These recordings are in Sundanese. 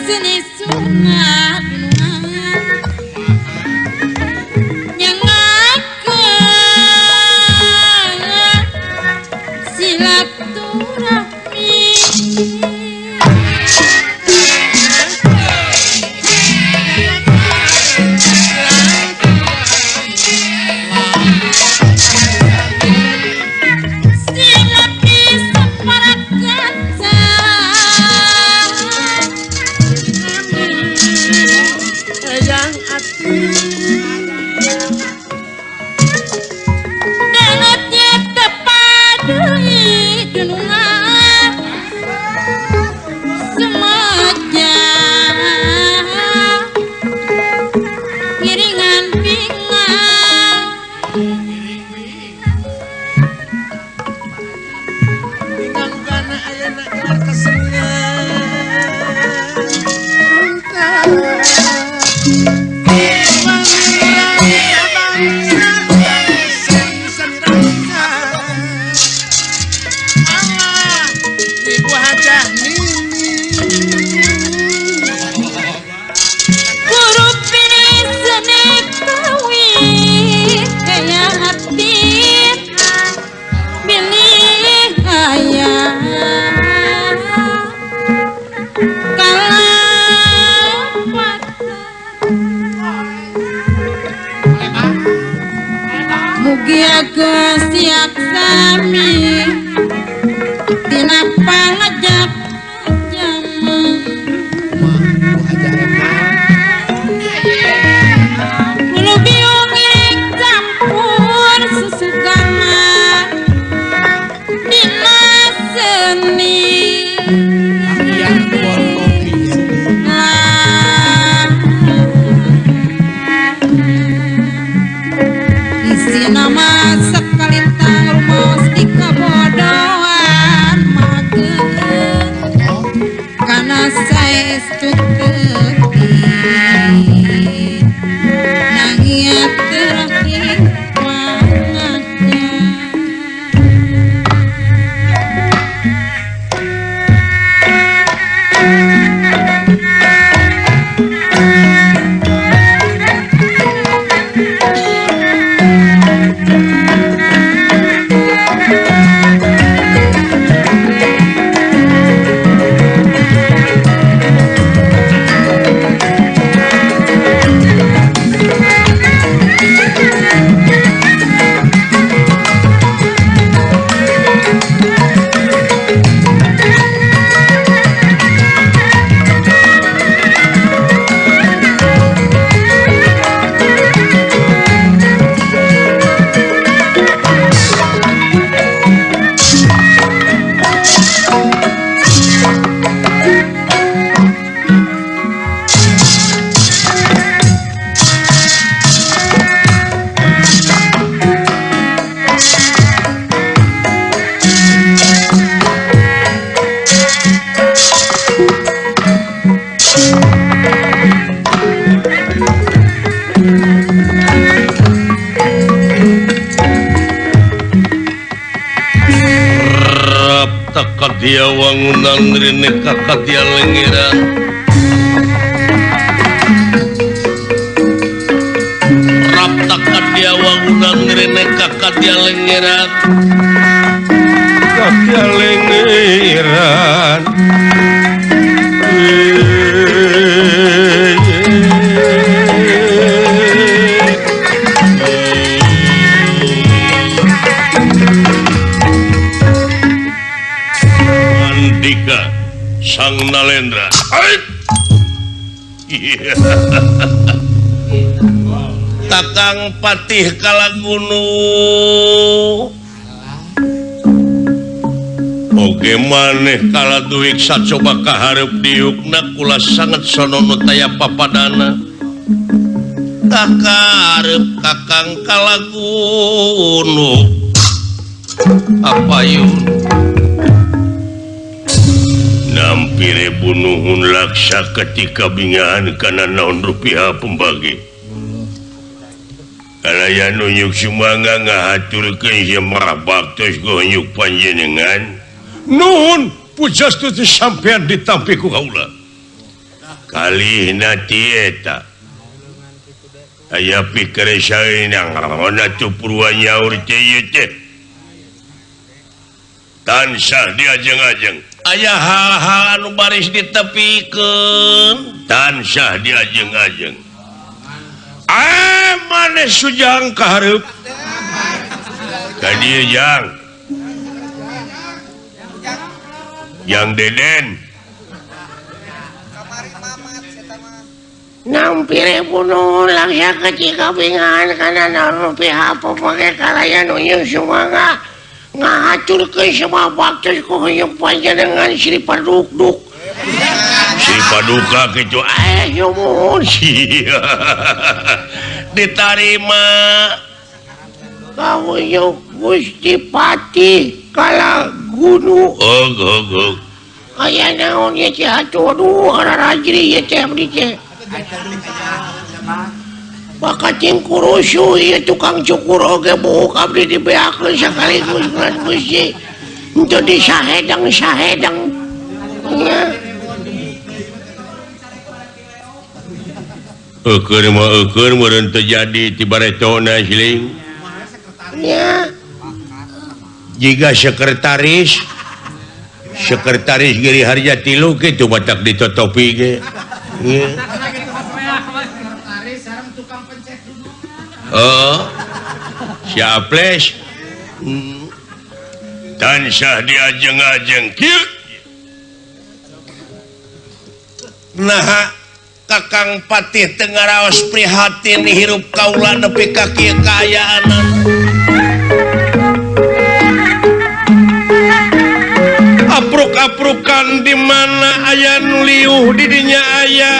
seni sunat yang silaturahmi siap sami tina pangajak jaman kulo biung iring campur susukama dina seni isi nama sekalintang rumos di kebodohan mageun kana saestu teuing nanging teuing manganya dia wangunan rene kakak dia lengiran rap takkan dia wangunan rene kakak dia lengiran kakak dia lengiran Sang Nalendra Kakang Patih Kalagunu oge maneh kala duik sacoba kaharep diukna kula sangat sonono taya papadana kakarep Kakang Kalagunu apa yun nampire bunuhun laksa ketika bingaan karena naon rupiah pembagi karena ya nunjuk sumangga ngahaturkeun ieu marah baktos gonyuk panjenengan nuhun pujas tu sampean ditampi ku kaula kali natieta aya pikir nyaur tansah diajeng-ajeng aya hal-hal anu baris ditepikeun tansah diajeng-ajeng maneh sujang kahareup ka dieu yang deden nampire bunuh lang ya kecil kapingan karena narupi apa pakai kalayan uyung sumaga ngahacurkeun semua baktes ku huyung panjenengan Sri Padukduk si paduka kitu mohon ditarima kawuyung Gusti Pati kala gunu aya naon ye teh atuh rajri ye teh abdi teh Pakacing kurusu ieu tukang cukur oge buuk abdi dibeakeun sakaligus ngan Gusti henteu disahedang nya Eukeun meureun teu jadi ti baretona siling nya jiga sekretaris Giri Harja Tilu kitu batak ditotopi ge siaples tansah diajeng-ajeng kieu nah Kakang Patih teu ngaraos prihatin hirup kaula nepi ka kieu kaayaanan apruk-aprukan di mana aya nu liuh di dinya aya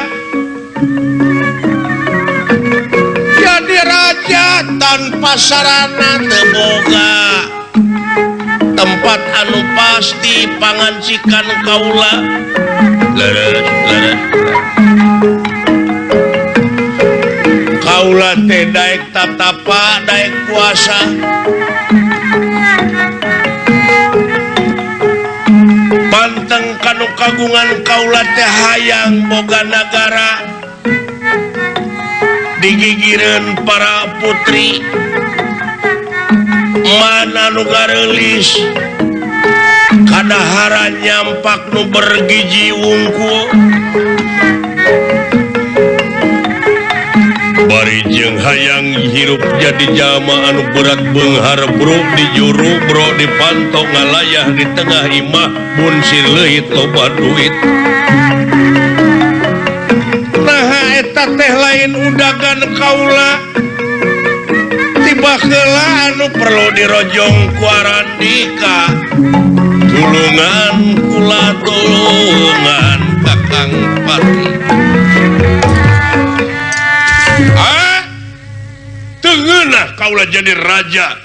jadi raja tanpa sarana teu boga tempat anu pasti pangancikan kaula leres kaula teh daek tatapa daek puasa panteng kanu kagungan kaula teh hayang boga nagara digigireun para putri mana nu gareulis kadahara nyampak nu bergiji wungkul bari jeung hayang hirup jadi jalma anu berat beunghar bro di juru bro dipanto ngalayah di tengah imah mun si leuhit loba duit nah eta teh lain undagan kaula tiba heula anu perlu dirojong ku Arandika tulungan kula tulungan Kakang Pati tengenah kaula jadi raja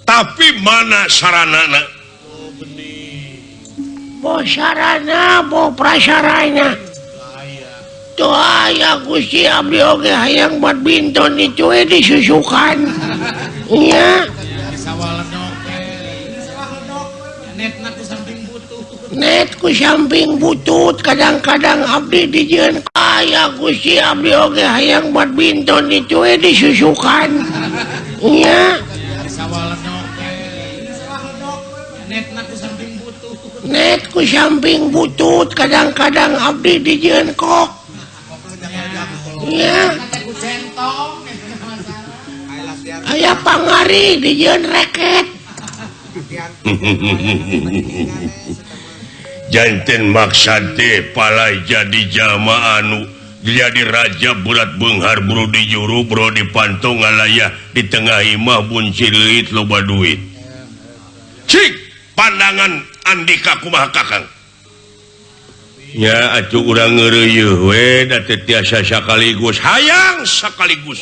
tapi mana saranana bo sarana bo prasarana tuh aya Gusti abdi oge hayang badminton itu disusukan nya net ku samping butut kadang-kadang abdi dijieun aya Gusti abdi oge hayang badminton itu disusukan nya net ku samping butut kadang-kadang abdi dijieun kok nya aya pangari dijieun reket janten maksad teh palai jadi jalma anu jadi raja berat beunghar bro di juru bro dipanto ngalayah di tengah imah bun cileut loba duit cik pandangan Andika kumaha Kakang ya atuh urang ngeureuy we da teh tiasa sakaligus hayang sakaligus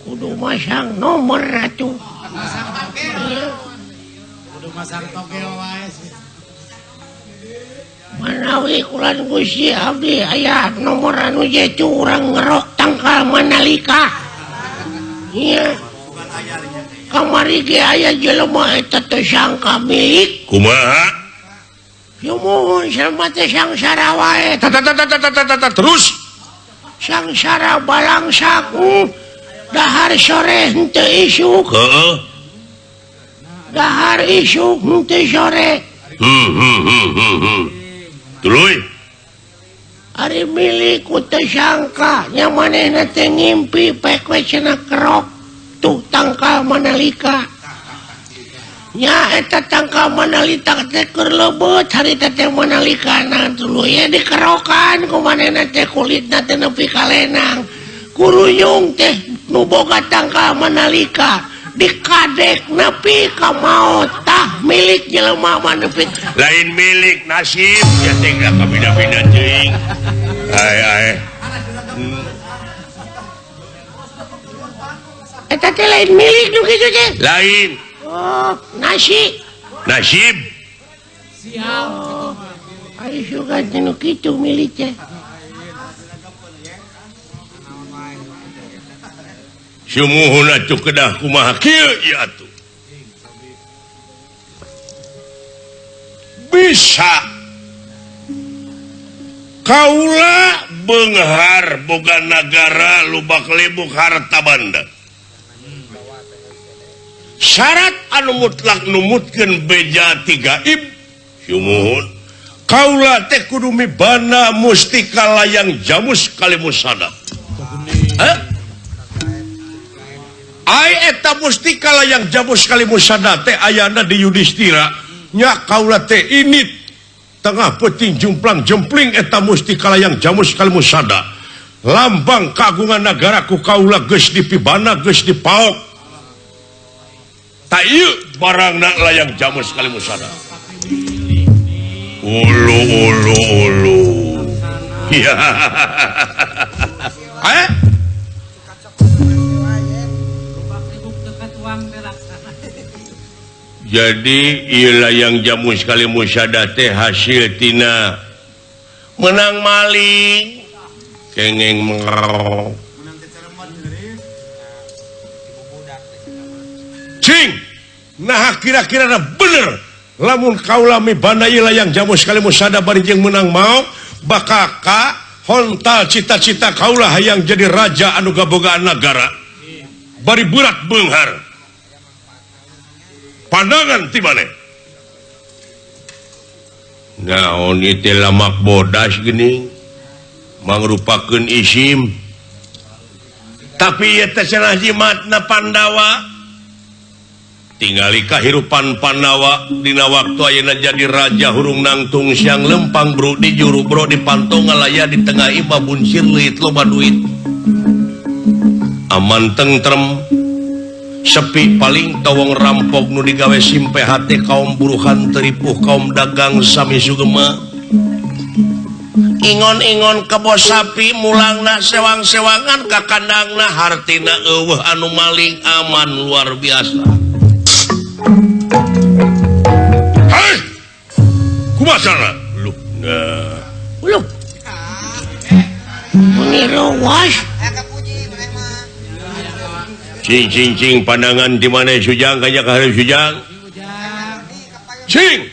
kudu masang nomor atuh masang togel wae manawi kulan Gusti abdi aya nomor anu jetu urang ngerok tangkal manalika iya kamari ge aya jelema eta teu sangka milik kumaha Yumuhun selamat sangsara wae. Terus Sangsara balang saku. Dahar sore henteu isuk. heeh. Dahar isuk henteu sore. Tuluy. Ari milik ku teu sangka nya manehna teh ngimpi pek we cenah kerok tuh tangkal manalika. Nya eta tangkal manalita teh keur lebeut harita teh manalikana tuluy ya dikerokan ku manehna teh kulitna teh nepi ka lenang. Kuruyung teh nu boga tangkal manalika dikadek nepi ka maot tah milik jelema mah nepi Lain milik nasib ya tega kabina-bina ceuing. Ae. eta teh lain milik nu kitu teh. Lain Oh, nasi. nasib. Ari suka nu kitu milik teh. Sumuhun atuh kedah kumaha kieu ieu atuh. Bisa kaula beunghar boga nagara lubak libuk harta banda. Syarat anu mutlak numutkeun beja ti gaib sumuhun kaula teh kudu mibana mustika layang jamus kalimus sadap. Ai eta mustika layang jamus kalimus sadap teh ayana di Yudhistira nya kaula teh init tengah peuting jumplang jempling eta mustika layang jamus kalimus sadap lambang kagungan nagara ku kaula geus dipibana geus dipaok ta ieu barangna layang jamus kalimus sadap. Ulu. Ya. Jadi ieu layang jamus kalimus sadap teh hasil tina menang maling kengeng mengrrr. Cing nah kira-kira bener lamun kaula mibana ieu layang jamus kalimus sadap bari jeung menang mau bakaka hontal cita-cita kaula hayang jadi raja anu gabogaan nagara bari berat beunghar pandangan ti maneh naon ieu teh lamak bodas geuning mangrupakeun isim tapi ieu teh cenah jimatna Pandawa tingali kahirupan Pandawa dina waktu ayeuna jadi raja hurung nangtung siang lempang bro di juru bro di pantong ngalaya di tengah imah buncir leuit loba duit aman tentrem sepi paling tawong rampok nu digawe simpe hate kaum buruhan teripuh kaum dagang sami sugema ingon-ingon kebo sapi mulangna sewang-sewangan ka kandangna hartina eueuh anu maling aman luar biasa. Hai kumaha lu Uluh. Meniru was. Cing pandangan di mana Sujang kaya ka hareup Sujang cing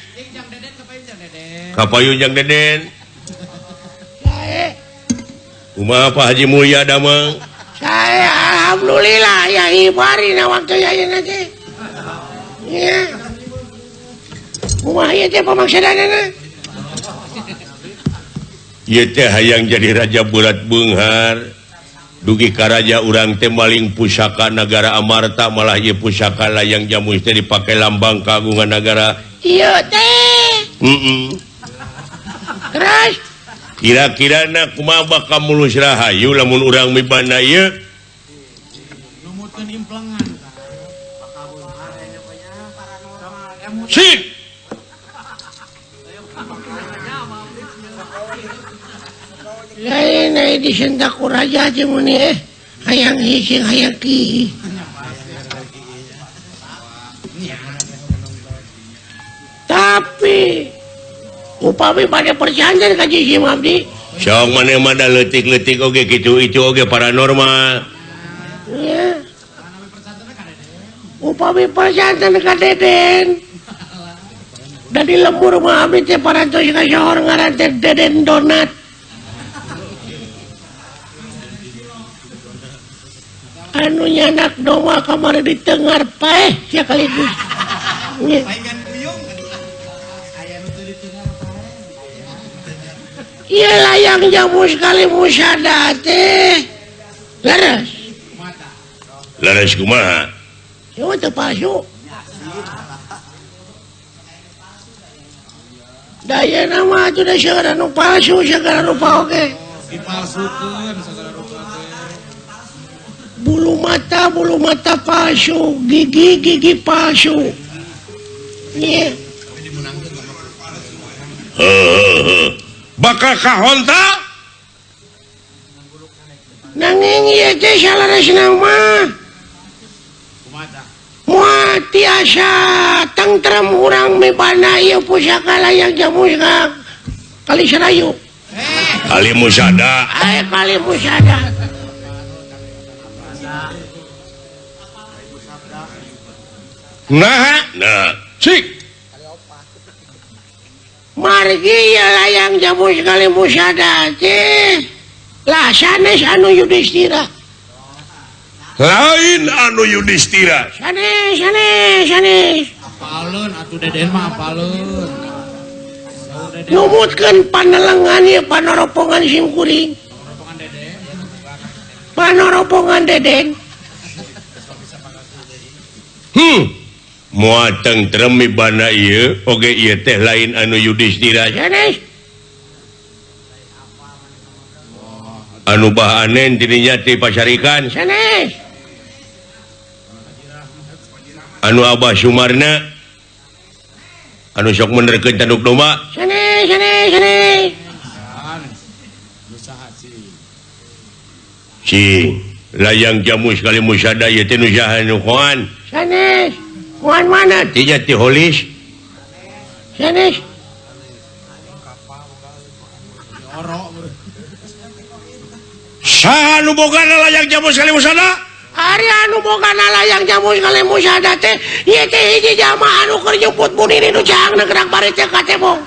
kapayun jang Deden kumaha Pak Haji Mulya damang Saya alhamdulillah ya ibari na waktu ya teh. Ya. Kumaha ieu teh pamaksadanana? ieu teh hayang jadi raja berat beunghar dugi ka raja urang teh maling pusaka negara Amarta malah ieu pusaka layang jamus teh dipake lambang kagungan negara Ieu teh. Terus kira-kirana kumaha bakal mulus rahayu lamun urang mibana ieu Numutkeun implengan. sik lain ai disentak ku raja aja muni hayang hising hayang ki. Tapi upami pada perjanjian ka si Abdi. sok maneh mah da leutik-leutik oge kitu itu oge paranormal Ya. Upami perjanjian ka Deden. dari lembur mah abdi teh parantos ka saur ngaran teh Deden Donat. Anu nyanak doma kamari di tengar paeh sia kaligus. Nya. Paingan kuyung aya nu teu ditinggal Ieu layang jamu sekali musada teh. Leres. Laras kumaha? Ieu teh palsu. Daya nama itu dah segala nu palsu segala rupa oke. dipalsukeun sagala rupa teh. Bulu mata palsu, gigi palsu. Nya. Bakal kahonta? Nanging ieu teh salaresna mah Kumaha? moal tiasa tentrem urang mibana ieu pusaka layang jamu kali Serayu. Kali musada. Aya kali musada. Nah, cik. Margi ya layang jamu sekali musada teh. Lah sanes anu Yudhistira. Lain anu Yudhistira. Sanes. Apaleun atuh Deden mah apaleun. Saur Deden Numutkeun panelengan ieu panoropongan simkuring. rombongan Deden. Panoropongan Deden. Moal tentrem mibana ieu oge ieu teh lain anu Yudhistira. Sanes. Anu bahanen dirinya ti pasarikan. Sanes. Anu Abah Sumarna. Anu sok menerkeun tanduk domba. Sanes. Nu saha sih? Cing. Layang jamu sekali musada ieu teh nu saha nu koan. Sanes. Kuan mana? Tinya ti holis. Sanes. Oro. Saha nu bogana layang jamu sekali musada? Ari anu bogana layang jamu sekali musada teh ieu teh hiji jamaah anu keur nyumput buni nu caangna gerak bari teh ka tembong.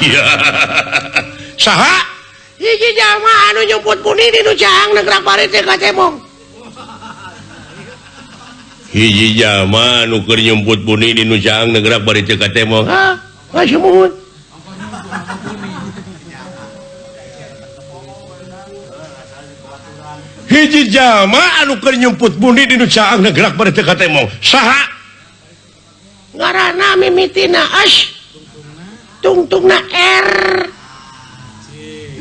Ya. Saha? Hiji jamaah anu nyumput buni nu caangna gerak bari teh ka tembong. Hiji jama anu keur nyumput buni di nu caang negara bari teu katemong. Hah? Masumun. Hiji jama anu keur nyumput buni di nu caang negara bari teu katemong. Saha? Ngaranna mimitina as. Tungtungna R.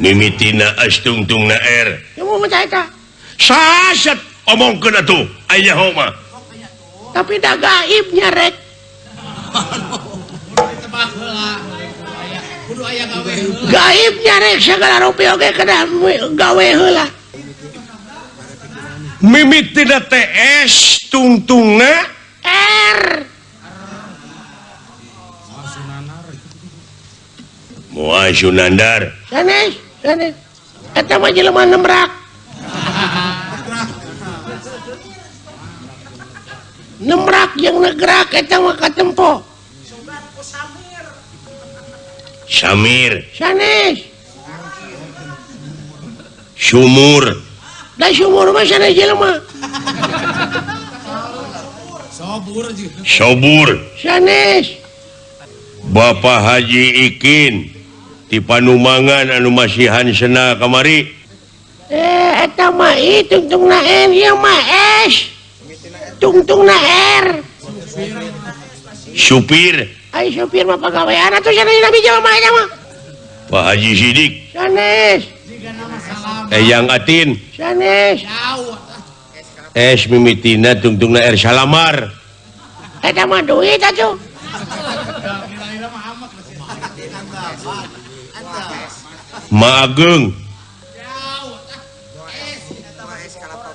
Mimitina astungtungna R. Yang mau eta. Sasat omongkeun atuh aya homa. Tapi dah gaibnya rek. Tebak heula. Kudu aya gawe heula. Gaibnya rek segala rupiah oge kada gawe heula. Mimitina TS tungtungna R. moal Sunandar. Sanes. Eta mah jelema nembrak. Nembrak yang negrak eta mah katempo. Samir. Sanes. Sumur. Da sumur mah sanes jelema. Sobur juga. Sobur. Sanes. Bapak Haji Ikin di Panumangan anu masihan sena kamari. Eta mah tungtungna N ieu mah S. Tungtungna R. Supir. Ai supir mah pagawean atuh sanes nabi jelema eta mah. Pak Haji Sidik. Sanes. Jika nama salam. Eyang Atin. Sanes. Jauh. Es mimitina tungtungna R Salamar. Eta mah duit atuh. Kira-kira mah amak masih. Ma Ageng.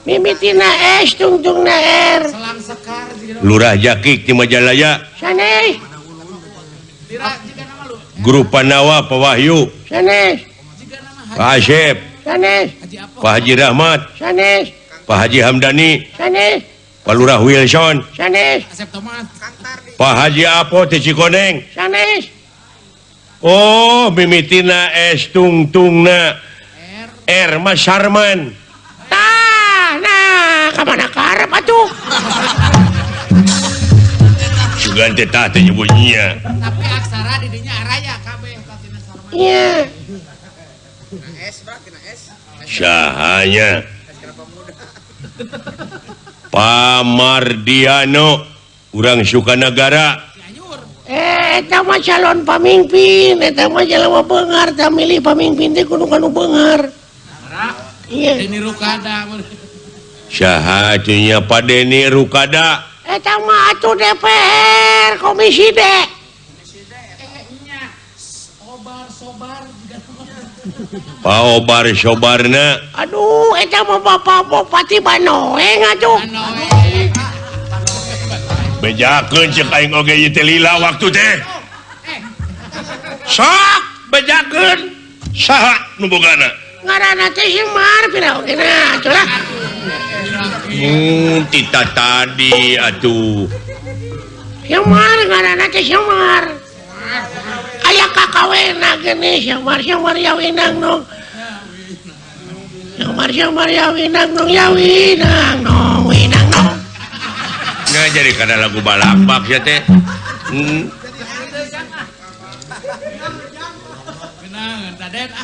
Mimitina S tungtungna R. Selang sekar jika Lurah Jakik di Majalaya. Sanes. jika nama lu. Guru Panawa Pak Wahyu. Sanes. Jika nama Pak Asep. Sanes. Haji apa? Pak Haji Rahmat. Sanes. Pak Haji Hamdani. Sanes. Pak Lurah Wilson. Sanes. Asep Tomat. Pak Haji apa teh Cikoneng? Sanes. Oh, mimitina es tungtungna Mas Sarman. Nah, kemana karep atuh? Sugan teh tah teh nyebutnya. Tapi aksara didinya araya kabeh Latina Sarman. Iya. Sahanya Pamardiano urang Sukanagara. Eta mah calon pamimpin, eta mah jalema beungar, tah milih pamimpin teh kudu kanu beungar. Iya. Ini Rukada. Saha atunya Pak Deni Rukada? Eta mah atuh DPR Komisi D. Sobar Pak Obar Sobarna. Aduh, eta mah Bapak Bupati Banoeng atuh. Bejakeun ceuk aing oge ieu teh lila waktu teh. Sok bejakeun. Saha nu bogana? Ngaranna teh Semar piraogena atuh lah. Tita tadi atuh. Semar ngaranna teh Semar. Aya kakawena geuning Semar Yawinang nong. Semar Yawinang nong Yawinang nong Winang nong. Nah, jadi kada lagu balakbak ya teh.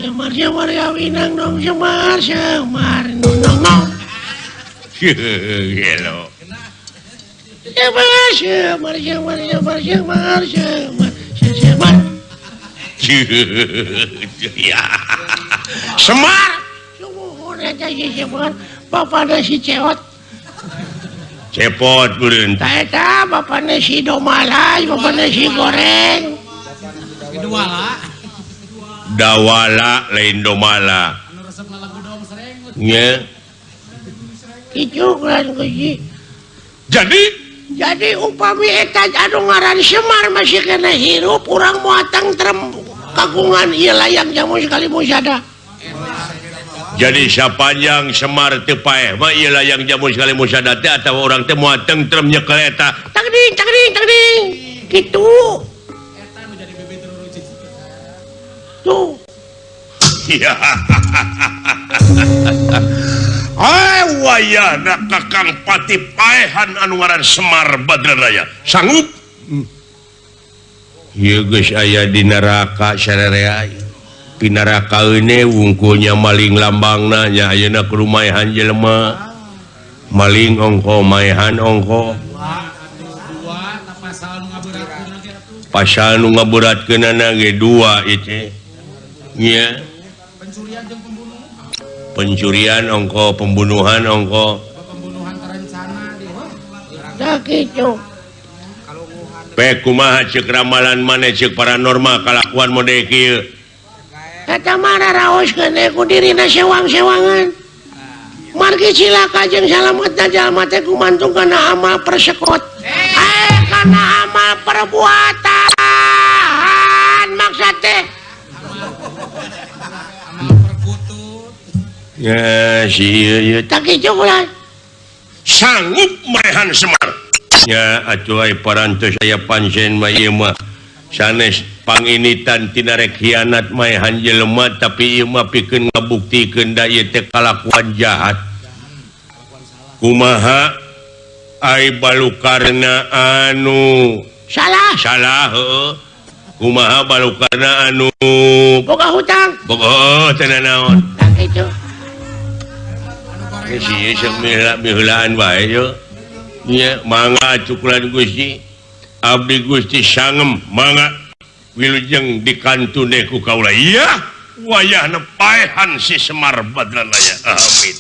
Semar Yawinang nong Semar nong nong. Hello. Semar. Ya. Semar. Sumuhun eta si Semar, bapana si Ceot. Cepot beureun. Tah eta bapana si Domalay, bapana si Goreng. Kedua lah. Dawala lain Domala. Anu resepna lagu dom sering. Nya. Kitu kan kuji. Jadi Upami eta anu ngaran Semar masih kena hirup, urang moatang trem kagungan ieu layang jamu sekali musada. jadi sapanjang Semar teu paeh mah ieu layang jamu sekali musada teh atawa urang teh moal tentrem nyekel eta. Tagding. Kitu. Eta nu jadi bibit ruruci. Tuh. Ya. Wayahna Kakang Pati paehan anu ngaran Semar Badranaya. Sanggup? Ieu geus aya di neraka sarerea. Pinaraka eune wungkulnya maling lambangna nya ayeuna kudu maehan jelema. Maling ongko maehan ongko. Dua pasal nu ngaberatkeun lagi atuh. Pasal nu ngaberatkeunana ge 2 ieu. Nya. Pencurian jeung pembunuhan. Pencurian ongko, pembunuhan ongko. Pembunuhan terencana di. Tah kitu. Pe kumaha ceuk ramalan maneh ceuk paranormal kalakuan mode kieu? Eta mah raraoskeun ku dirina sewang-sewangan. Margi cilaka jeung salametna jalma teh gumantung kana amal persekot. Kana amal perbuatan maksud teh. Amal perkutut. Ya si ieu Tak kitu ulah. sanggup maehan Semar. Ya atuh ai parantos aya pancen mah ieu mah sanes panginitan tina rek hianat maehan jelema tapi ieu mah pikeun ngabuktikeun da ieu teh kalakuan jahat. Kumaha ai balukarna anu salah heueuh. Kumaha balukarna anu Boga hutang. bogoh teu naon. Tak kitu. Si ieu miheulaan bae yo. Nya mangga cukulan Gusti. Abdi Gusti sangem mangga wilujeng dikantune ku kaula. Iya, wayahna paehan si Semar Badranaya. Amin.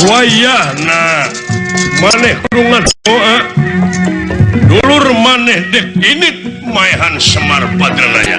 Wayahna maneh kurungan doa dulur maneh dek ini maehan Semar Badranaya.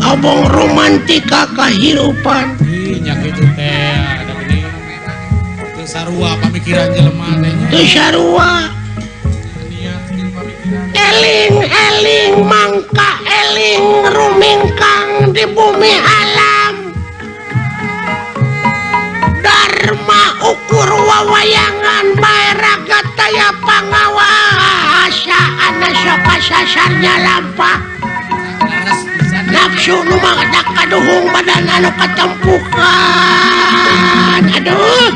abang romantika kehidupan nya gitu teh ada gini teu sarua pamikiran jelema teh teu sarua niat jeung pamikiran eling-eling mangka eling rumingkang di bumi alam Dharma ukur wawayangan bae raga taya pangawasa ana soka sasarnya lampah nafsu nu mangdak kaduhung badan anu katempukan aduh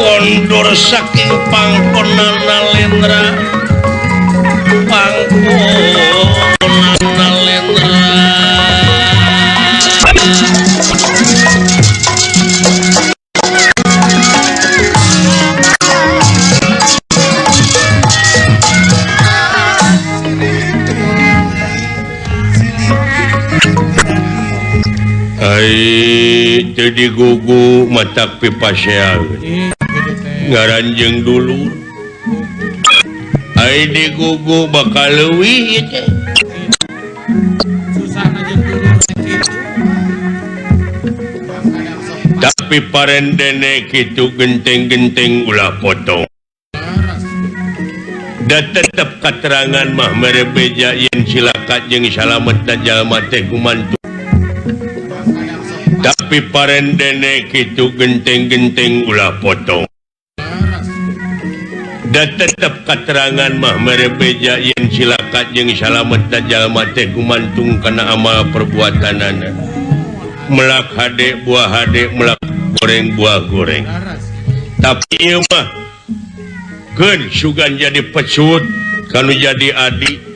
kondur saking pangkonana lendra pangkonana lendra jadi gugu mata pipasya ngaranjeng dulu ai di gugu bakal leuwih ieu susahna jeung dulu kitu tapi parendene kitu genteng-genteng ulah potong da tetep katerangan mah mere beja yen cilaka jeung salametna jalma teh gumantung tapi parendene kitu genteng-genteng ulah potong da tetep katerangan mah mere beja yen cilaka jeung salametna jalma teh gumantung kana amal perbuatanana melak hade buah hade melak goreng buah goreng tapi ieu mah keun sugan jadi pecut kanu jadi adi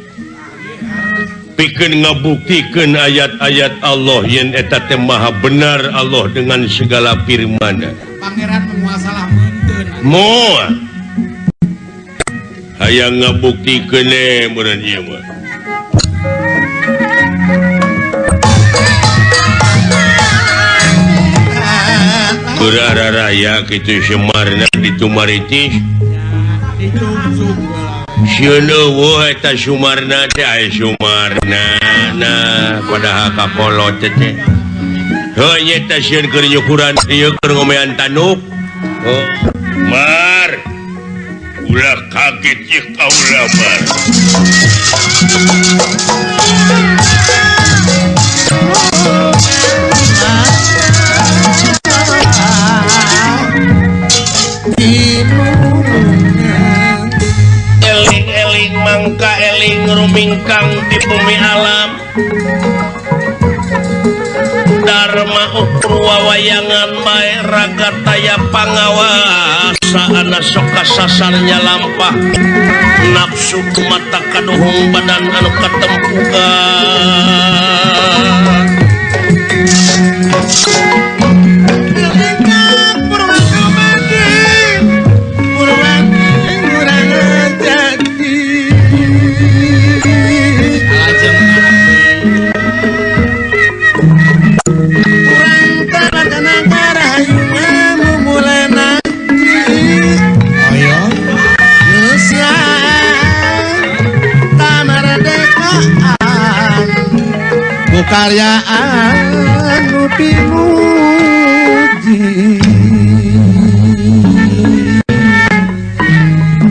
pikeun ngabuktikeun ayat-ayat Allah yen eta teh maha benar Allah dengan segala firman-Na pangeran menguasalah munteun moal hayang ngabuktikeun meureun ieu mah Kurara raya kitu Semarna ditumaritis Sieuneueuh eta Sumarna teh aya Sumarna nah padahal kapolot teh heuh nya eta sieun keur nyukuran ieu keur ngomean tanduk oh Mar ulah kaget ieu kaula Mar eling-eling mangka eling rumingkang di bumi alam Dharma ukur wawayangan bae raga taya pangawasa ana soka sasarnya lampah nafsu mata kaduhung badan anu katempukan karyaan nu dimuji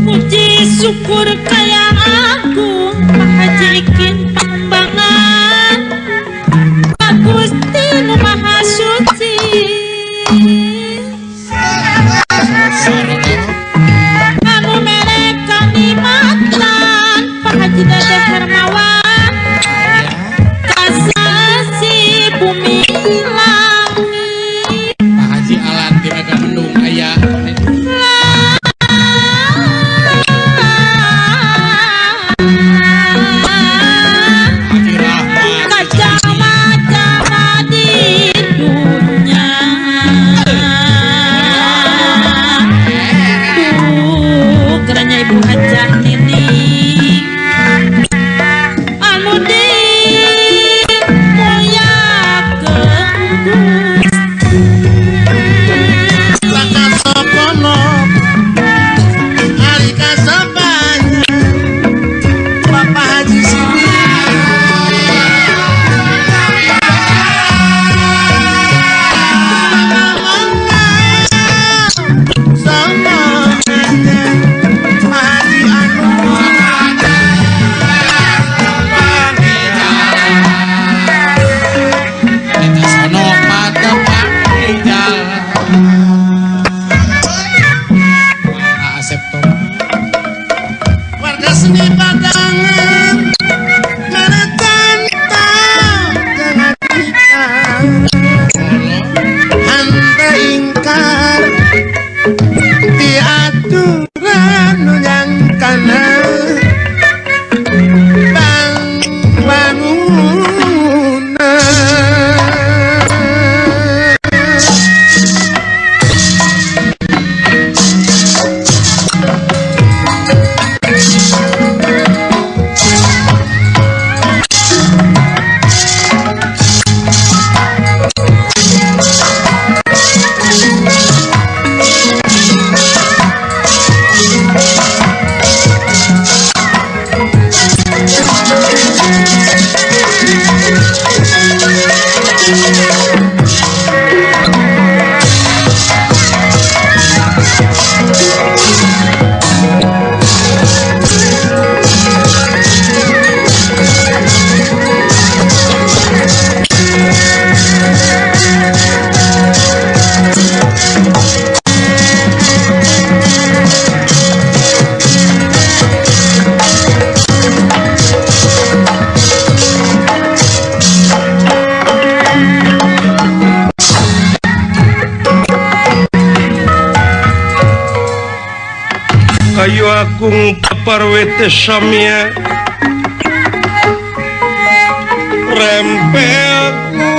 Puji syukur kaya aku mahajikin pambangan Pak Gusti nu maha suci anu mere kanikmatan Pak Haji Dede Hermawan Agung Paparwete Samya rempelku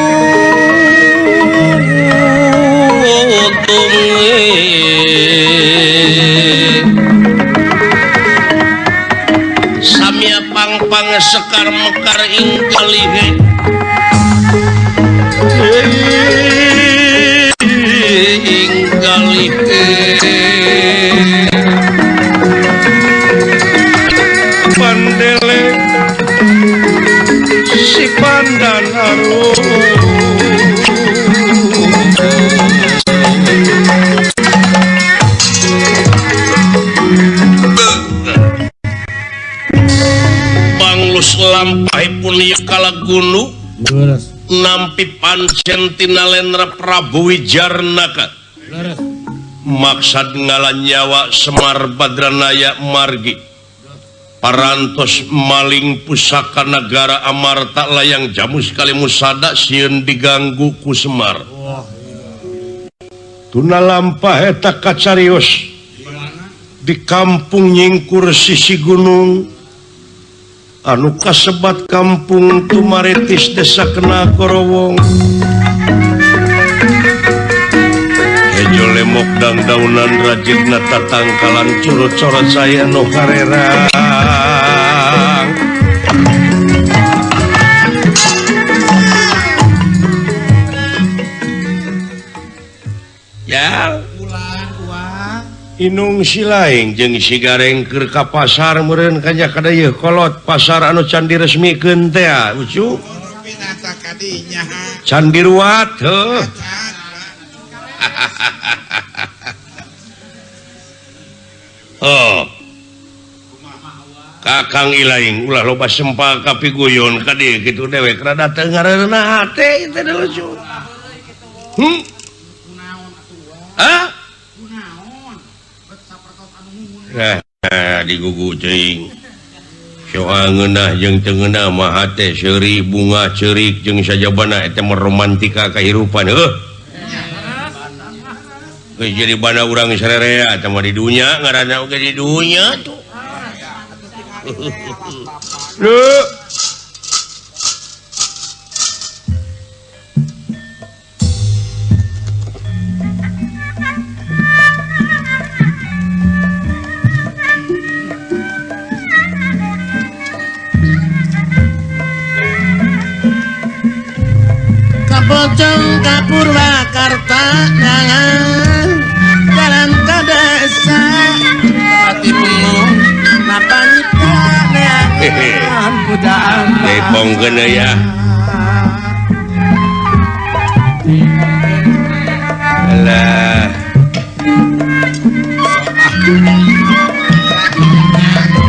Samya pang-pang sekar mekar ing kalihe ing kalihe pandele si pandan harum banglus lampahipun ieu kala gunu nampi pancen tina Lendra Prabu Wijarnaka maksad ngalan nyawa Semar Badranaya margi parantos maling pusaka negara Amarta layang jamu sekali musada sieun diganggu ku Semar tuna lampah eta kacarios di kampung Nyingkur sisi gunung anu kasebat kampung Tumaritis Desa Kena Korowong Ejo lemok dang daunan rajitna tatangkalan curut corat saya no karerang ya Inung silaing jeung si gareng keur ka pasar meureun kanya kada ieu kolot pasar anu can diresmikeun teh ucu pinata kadinya can diruat heuh oh Kakang Ilaing ulah loba sempa kapiguyon ka dieu kitu dewek rada teu ngareunah hate teh lucu ah digugu ceuing soangeunah jeung teu ngeunah mah hate seuri bunga ceurik jeung sajabana eta mah romantika kahirupan heuh geus jadi bana urang sarerea eta mah di dunya ngaranna oge di dunya tuh Bojong ka Purwakarta jalan ka desa hati penuh napanita neangan kudaan depongkeun ya alah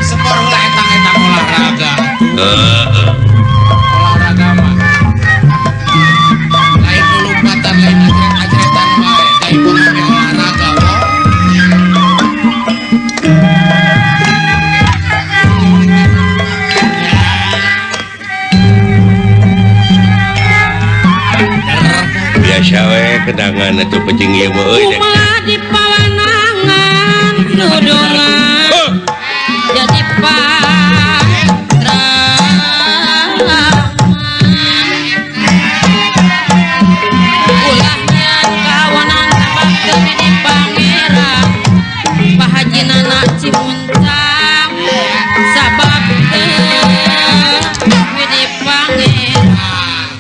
sepor heula etang-etang olahraga olahraga mah lain lulumpatan lain ajret-ajretan wae da ibu ngame olahraga biasa we kedangan atuh pecing ieu mah euy Kumaha di pawanangan nudungan jadi ulahnya kawanan sabab di pangeran pahajinana Cimuncang sabab di pangeran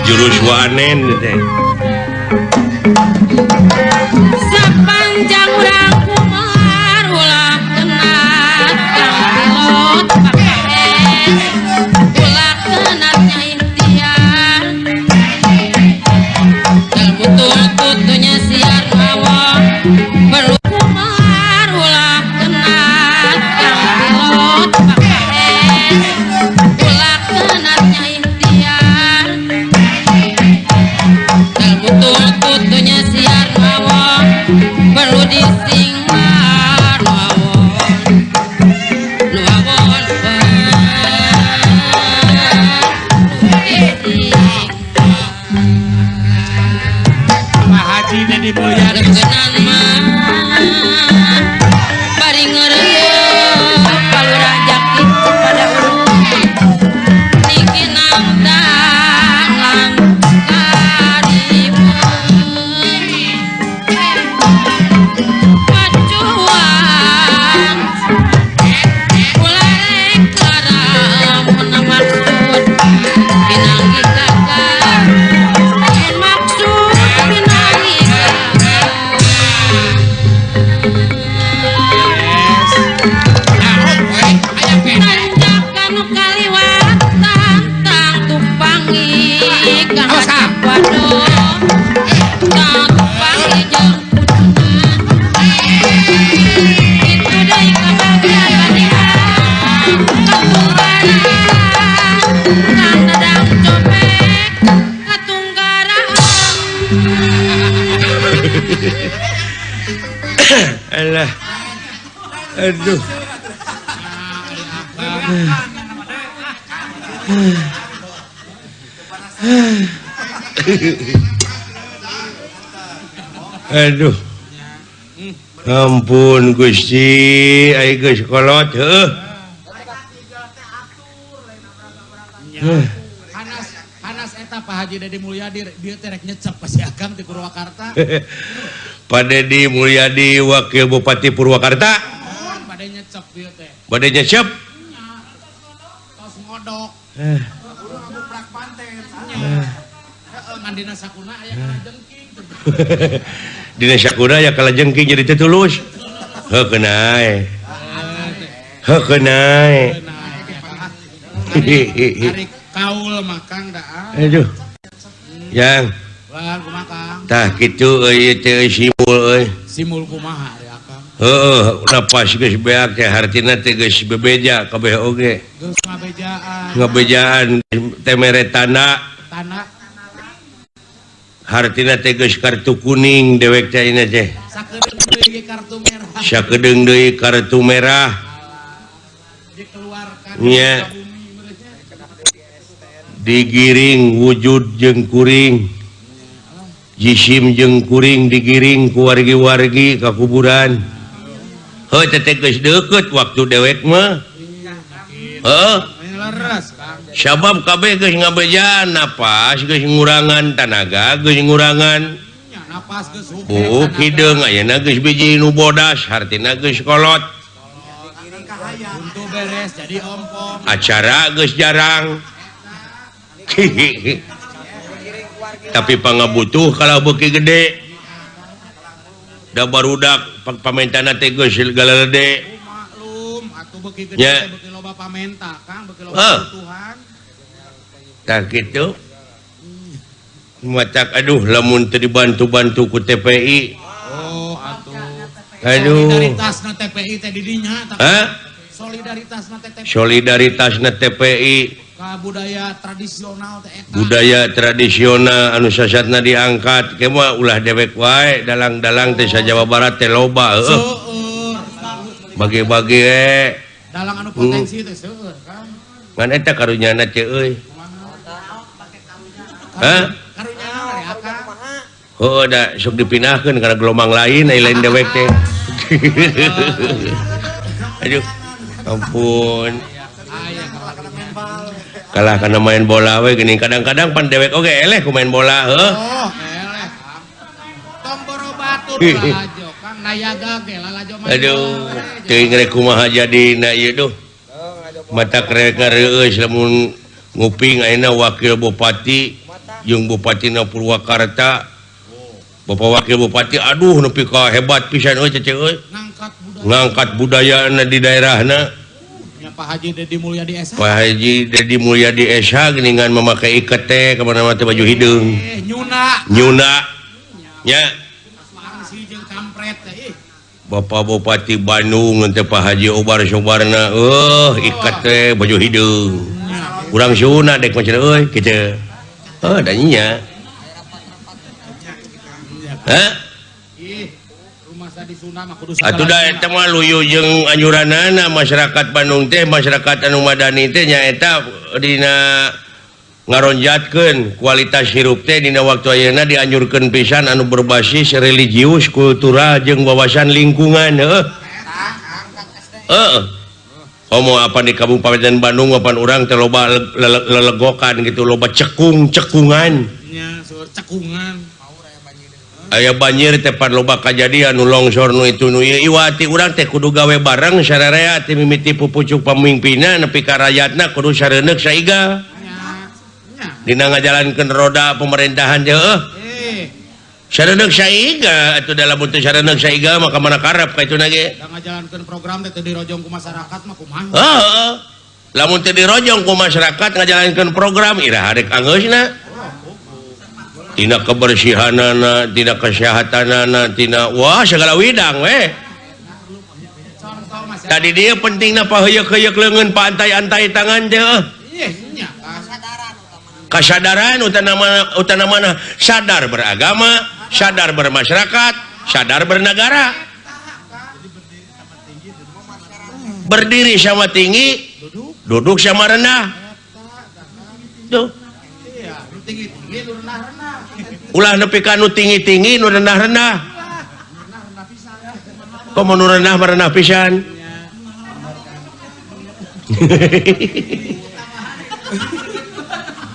jurus wanen teh sapanjang urang kumar ulah kenat kang pilot pakai ulah kenatnya ikhtiar ilmu tutunya siar awak perlu kumar ulah kenat kang pilot pakai ulah kenatnya ikhtiar ilmu kang Awas, Kang. waduh kang panggil jeung itu deui kabagian banian katunggaran kang dadang copek katunggaran alah aduh aduh ampun Gusti ai geus kolot heuh Hanas eta Pak Haji Dedi Mulyadi dieu teh rek nyecep ka si Akang di Purwakarta. Pak Dedi Mulyadi Wakil Bupati Purwakarta Bade nyecep dieu teh. bade nyecep Tos ngodok. Nguprak panten. Heeh, mandina sakuna aya kana jengking. Dina Sakura ya kalajengking jadi teu tulus heuh kenae heuh kenae Hari kaul makang dah. aduh yang Wah, kumaha Kang? tah kitu euy teh simul euy Simul kumaha ya Kang? heueuh lapas geus beak teh hartina teh geus bebeja kabeh oge Geus ngabejaan. ngabejaan teh mere tanda Tanah hartina teh geus kartu kuning dewek teh ini teh sakedeung deui kartu merah sakedeung deui kartu merah dikeluarkan Nya. ke bumi mereka. digiring wujud jeung kuring jisim jeung kuring digiring ku wargi-wargi ka kuburan heuh teh geus deukeut waktu dewek mah heuh Main leres Kang. sabab kabeh geus ngabejaan napas geus ngurangan tanaga geus ngurangan Nya napas geus hubung. kideung ayeuna geus biji nu bodas hartina geus kolot Untuk beres jadi ompong. acara geus jarang tapi pangabutuh kalau beuki gede da barudak pamentana teh geus galerede Maklum atuh beuki gede Nya. teh beuki loba pamenta Kang beuki loba Heuh. kebutuhan. tak kitu matak aduh lamun teu dibantu-bantu ku TPI Oh atuh. aduh Solidaritasna TPI teh di dinya tah. hah Solidaritasna teh teh solidaritasna TPI ka budaya tradisional teh eta. budaya tradisional anu sasatna diangkat kemah ulah dewek wae dalang-dalang teh Jawa Barat teh loba heueuh Seueur. bagi-bagi Dalang anu potensi teh seueur Kang. ngan eta karunyana teh euy hah Karunya naon ya Kang? heueuh da sok dipindahkeun kana gelombang lain ai lain dewek teh aduh ampun Aya kalah kana main bola we geuning kadang-kadang pan dewek oge eleh ku main bola heuh Oh, eleh Kang. Tong borobatur lalajo Kang nayaga ge lalajo main. aduh bola. teuing rek kumaha jadina ieu duh mata krek ngeueus lamun nguping ayeuna wakil bupati jeung bupatina Purwakarta Bapak Wakil Bupati aduh nepi ka hebat pisan euy cece euy Ngangkat budaya. ngangkat budayana di daerahna Ya Pak Haji Dedi Mulyadi SH. Pak Haji Dedi Mulyadi SH geuningan memakai iket teh ka mana-mana teh baju hideung Nyuna. nyuna nya Asmaan si jeung kampret teh ih. Bapak Bupati Bandung teh Pak Haji Obar-sobarna iket teh baju hideung urang suna dek macam euy kitu da nya hah Ih, rumah di Sunda mah kudu atuh da eta mah luyu jeung anjuranana masyarakat Bandung teh masyarakat anu madani teh nya eta dina ngaronjatkeun kualitas hirup teh dina waktu ayeuna dianjurkeun pisan anu berbasis religius kultural jeung wawasan lingkungan Omo apa di Kabupaten Bandung papan urang teh loba lelegokan gitu loba cekungan nya seueur cekungan. aya banjir teh pan loba kajadian nu longsor nu itu nu ieu iwati urang teh kudu gawe bareng sararea teh mimiti pupucuk pamimpinna nepi ka rakyatna kudu sareuneuh saiga dina ngajalankeun roda pemerintahan teh sareuneuh saiga atuh dalam bentuk sareuneuh saiga maka mana karep ka ituna ge Da ngajalankeun program teh teu dirojong ku masyarakat mah kumaha? lamun teu dirojong ku masyarakat ngajalankeun program iraha rek anggeusna tina kebersihanana, tina kesehatanana, tina wah segala widang we. Tadi dia pentingna paheuyeuh-heuyeuk leungeun pantai-antai tangan teh. Iya, nya. Kasadaran utamana sadar beragama, sadar bermasyarakat, sadar bernegara. Berdiri sama tinggi, duduk sama rendah. Tuh. Iya, tinggi-tinggi nu rendah-rendah. Ulah nepi ka nu tinggi-tinggi, nu rendah-rendah. Kok mau nu rendah mah rendah pisan?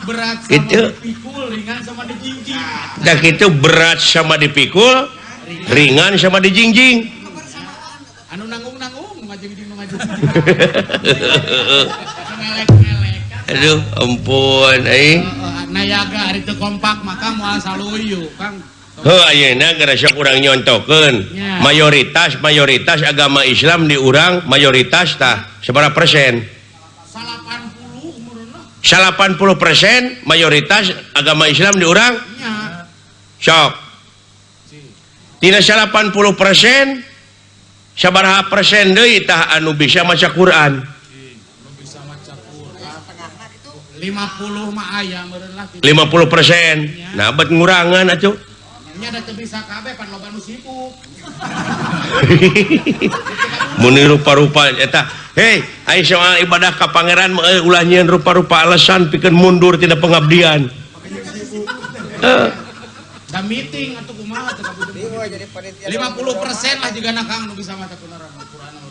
Berat sama Gitu. dipikul, ringan sama dijingjing. Dah gitu berat sama dipikul, ringan sama dijingjing. Anu nanggung-nanggung, ngajing-jing ngajing. Ngelek-ngelek. Aduh, ampun, Nayaga hari itu kompak maka moal saluyu, Kang. heuh ayeuna gara sok urang nyontokeun. Ya. Mayoritas agama Islam di urang mayoritas tah sabaraha persen? 80 meureunna. 80% mayoritas agama Islam di urang. Nya. Sok. Tina 80% sabaraha persen deui tah anu bisa maca Quran? Lu bisa maca Quran. 50 mah aya meureun lah. 50%. Nah, bet ngurangan atuh. Nya da teu bisa kabeh pan loba nu sibuk. Mun rupa-rupa eta, hei, ai soal ibadah ka pangeran mah ulah nyieun rupa-rupa alasan pikeun mundur tina pengabdian. Da meeting atuh kumaha teu kabudut. 50% lah juga Kang nu bisa maca Quran.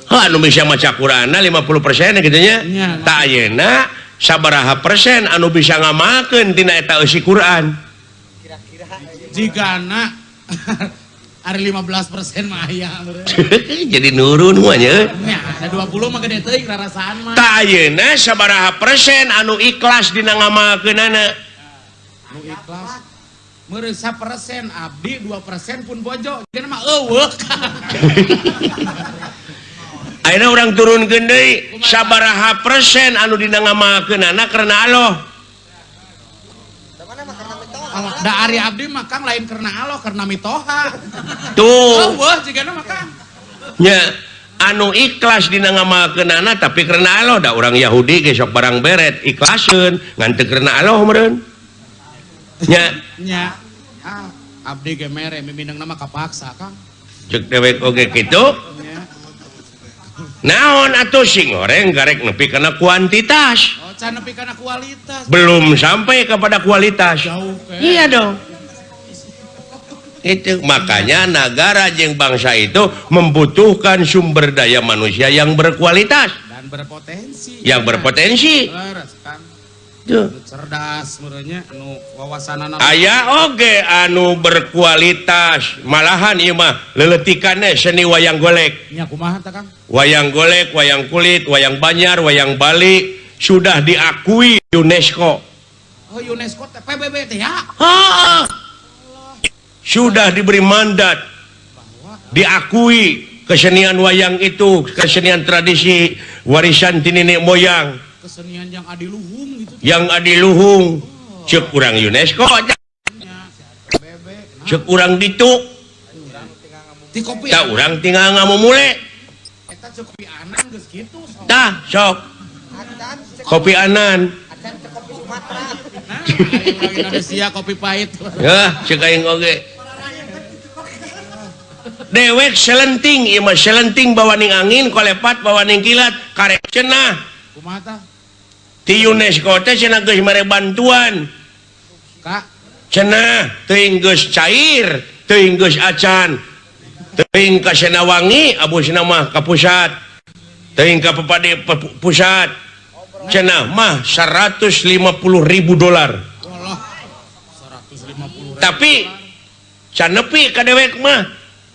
Anu bisa maca Quran 50% kitu nya. Nya. Ta ayeuna sabaraha persen anu bisa ngamakeun tina eta eusi Quran? Jigana ari 15% mah aya meureun. Jadi nurun mah nya. Nya, ada 20 mah gede teuing rarasaan mah. Ta ayeuna sabaraha persen anu ikhlas dina ngamakeunana? Nu ikhlas. Meureun 1% abdi, 2% pun bojo. Jadi mah eueuh. Ayeuna urang turunkeun deui sabaraha persen anu dina ngamakeunana karena Allah. Da ari abdi mah Kang lain karena Allah, karena mitoha. Tuh. Eueuh jigana mah Kang. Nya anu ikhlas dina ngamakeunana tapi karena Allah da urang Yahudi ge sok barang beret ikhlaseun ngan teu karena Allah meureun. Nya Nya. Abdi ge mere miminang nama kapaksa Kang. ceuk dewek oge kitu. Nya. Naon atuh sing goreng garek nepi kana kuantitas. Oh, can nepi kana kualitas. Belum sampai kepada kualitas. Jauh ke. Iya dong. Itu makanya negara jeung bangsa itu membutuhkan sumber daya manusia yang berkualitas, Dan berpotensi. yang berpotensi. Leres Kang. Tuh. Cerdas meureunnya nu wawasanana. Aya oge anu berkualitas, malahan ieu mah leuletikanna seni wayang golek. Nya kumaha tah Kang? Wayang golek, wayang kulit, wayang Banyar, wayang Bali sudah diakui UNESCO. Oh UNESCO teh PBB teh ya. Sudah diberi mandat, diakui kesenian wayang itu, kesenian tradisi warisan ti nenek moyang Kesenian yang adiluhung gitu. yang adiluhung. Ceuk urang UNESCO, Nya PBB. ceuk urang ditu, Ti kopi. da urang tinggal ngamumule. Eta cek kopi anan geus kitu. Tah, sok. Kopi anan. Nah, lagi Indonesia kopi pahit. Ya, ceuk aing oge. Dewek selenting, ieu mah selenting bawaning angin, kolepat bawaning kilat, karek cenah. Kumaha tah? Ti UNESCO teh cenah geus mere bantuan. Kak, Cenah teuing geus cair, teuing geus acan. Teuing ka Senawangi, abusna mah ka pusat. Teuing ka Pepade pusat. Cenah mah $150.000. wallah 150.000. Tapi can nepi ka dewek mah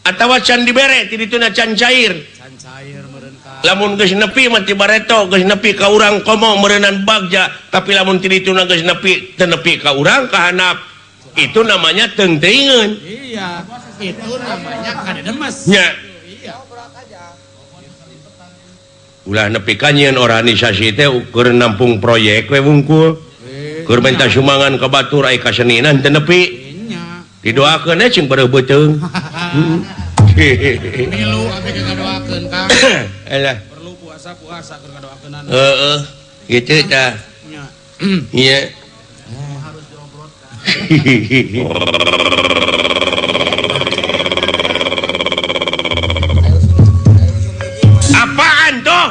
atawa can dibere ti dituna can cair. Can cair meureun Kang. Lamun geus nepi mah ti bareto geus nepi ka urang komo meureunan bagja, tapi lamun ti dituna geus nepi teu nepi ka urang ka handap. Itu namanya teung-teuingeun. Iya, itu namanya kadedemes. Nya Iya. ulah nepi ka nyieun organisasi teh keur nampung proyek we wungkul. Keur minta sumbangan ka batur ai kaseninan teu nepi. didoakeun cing pada beuteung. Milu abi ke ngadoakeun Kang. Alah. Perlu puasa keur ngadoakeunana. Heeh. Kitu tah. Nya. Iya. Harus diobrot Kang. Apaan tuh?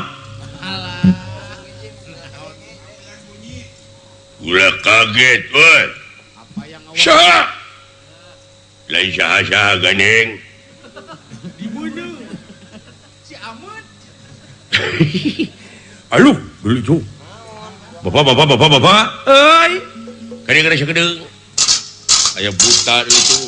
Ulah kaget, woi. Apa yang ngawal? Saha? Lain saha-saha ganeng. Dibunuh. Si Amun. Aluh, dulu itu. Bapak. Euy. Kadang-kadang sakedeung. Aya buta dulu itu.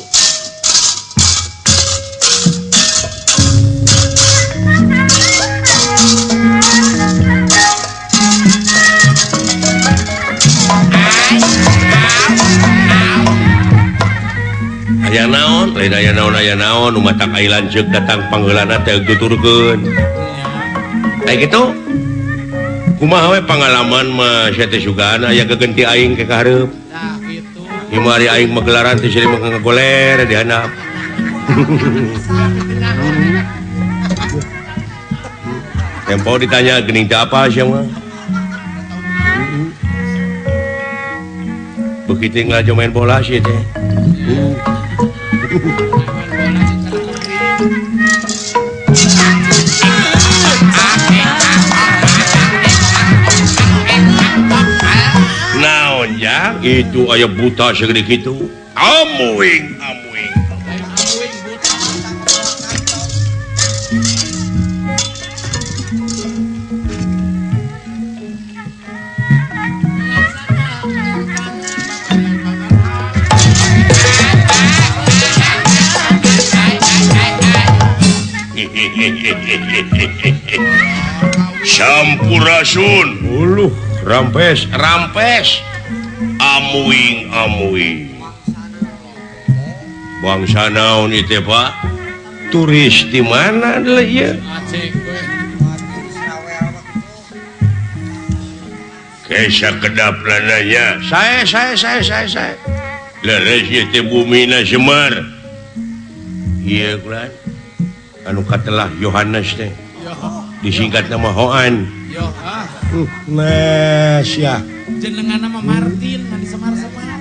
Aya naon umat tak ai lanceuk datang panggeulana teh tuturkeun. Aya kitu. Kumaha we pangalaman mah sia teh sugaan aya gegenti aing ke kahareup. Nah, gitu. Himari aing magelaran teh siri ngagoler di handap. Tempo ditanya geuning teh apa sia mah. Begitu ngelajo main bola sih teh. Naon ya itu aya buta segede gitu amuing Sampurasun rampes amuing bangsa naon itu Pak turis di mana adalah ya Kesa kedap lananya saya leres itu bumi na Semar iya kan anu katelah Yohanes teh disingkat nama Hoan. Yo, Nah, sia. jenengan nama Martin, ngan disemar-semar.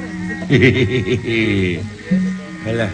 Halah.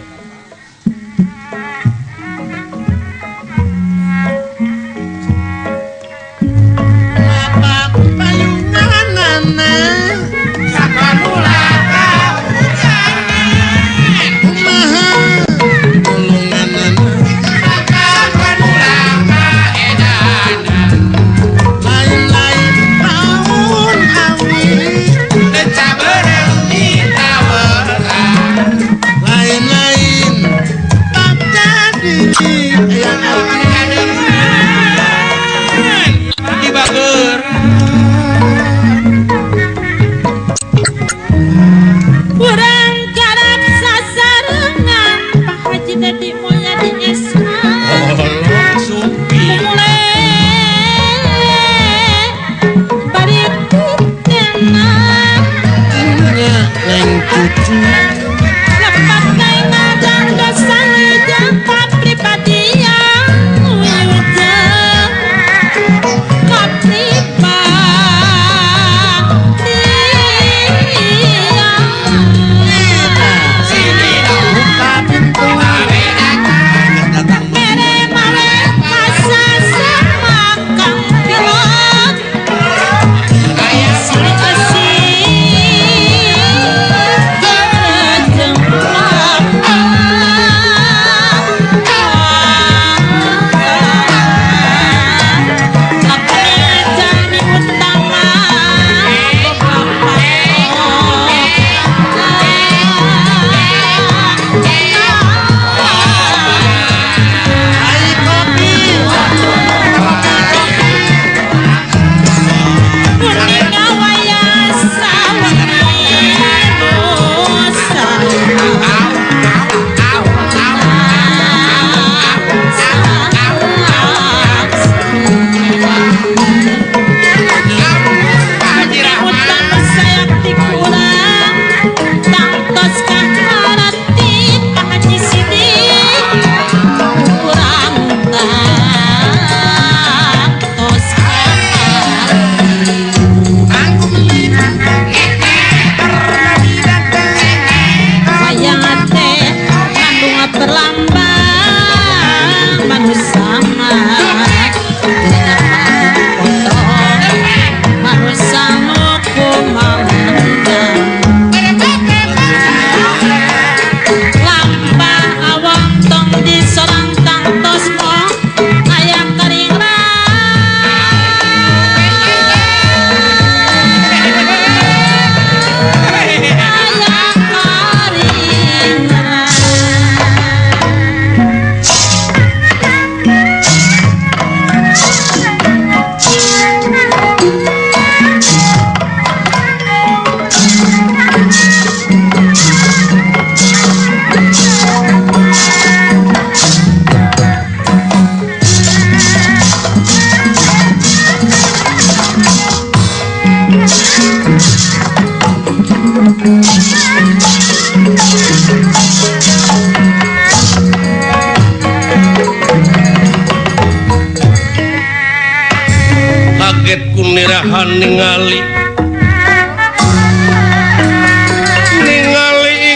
kaget kunirahan ningali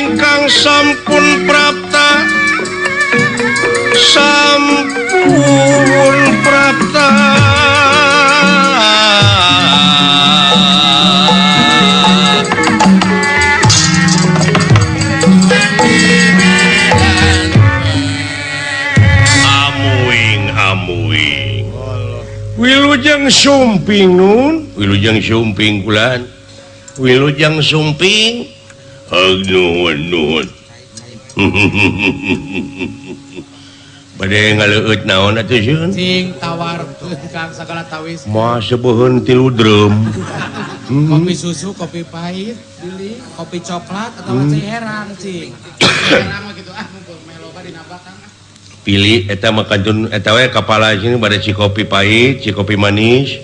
ingkang sampun prapta amuing Wilujeng sumping nun Wilujeng sumping kulan Wilujeng sumping nuhun badai ngaleut naon atuh sieun Cing tawar kang sagala tawis. moal sebeuheun tilu drum Kopi susu, kopi pahit, pilih kopi coklat atau cai herang, Cing. Herang mah gitu mumpul melo di nabakan. pilih eta mah kantun eta we kapala sini bade ci kopi pahit, ci kopi manis,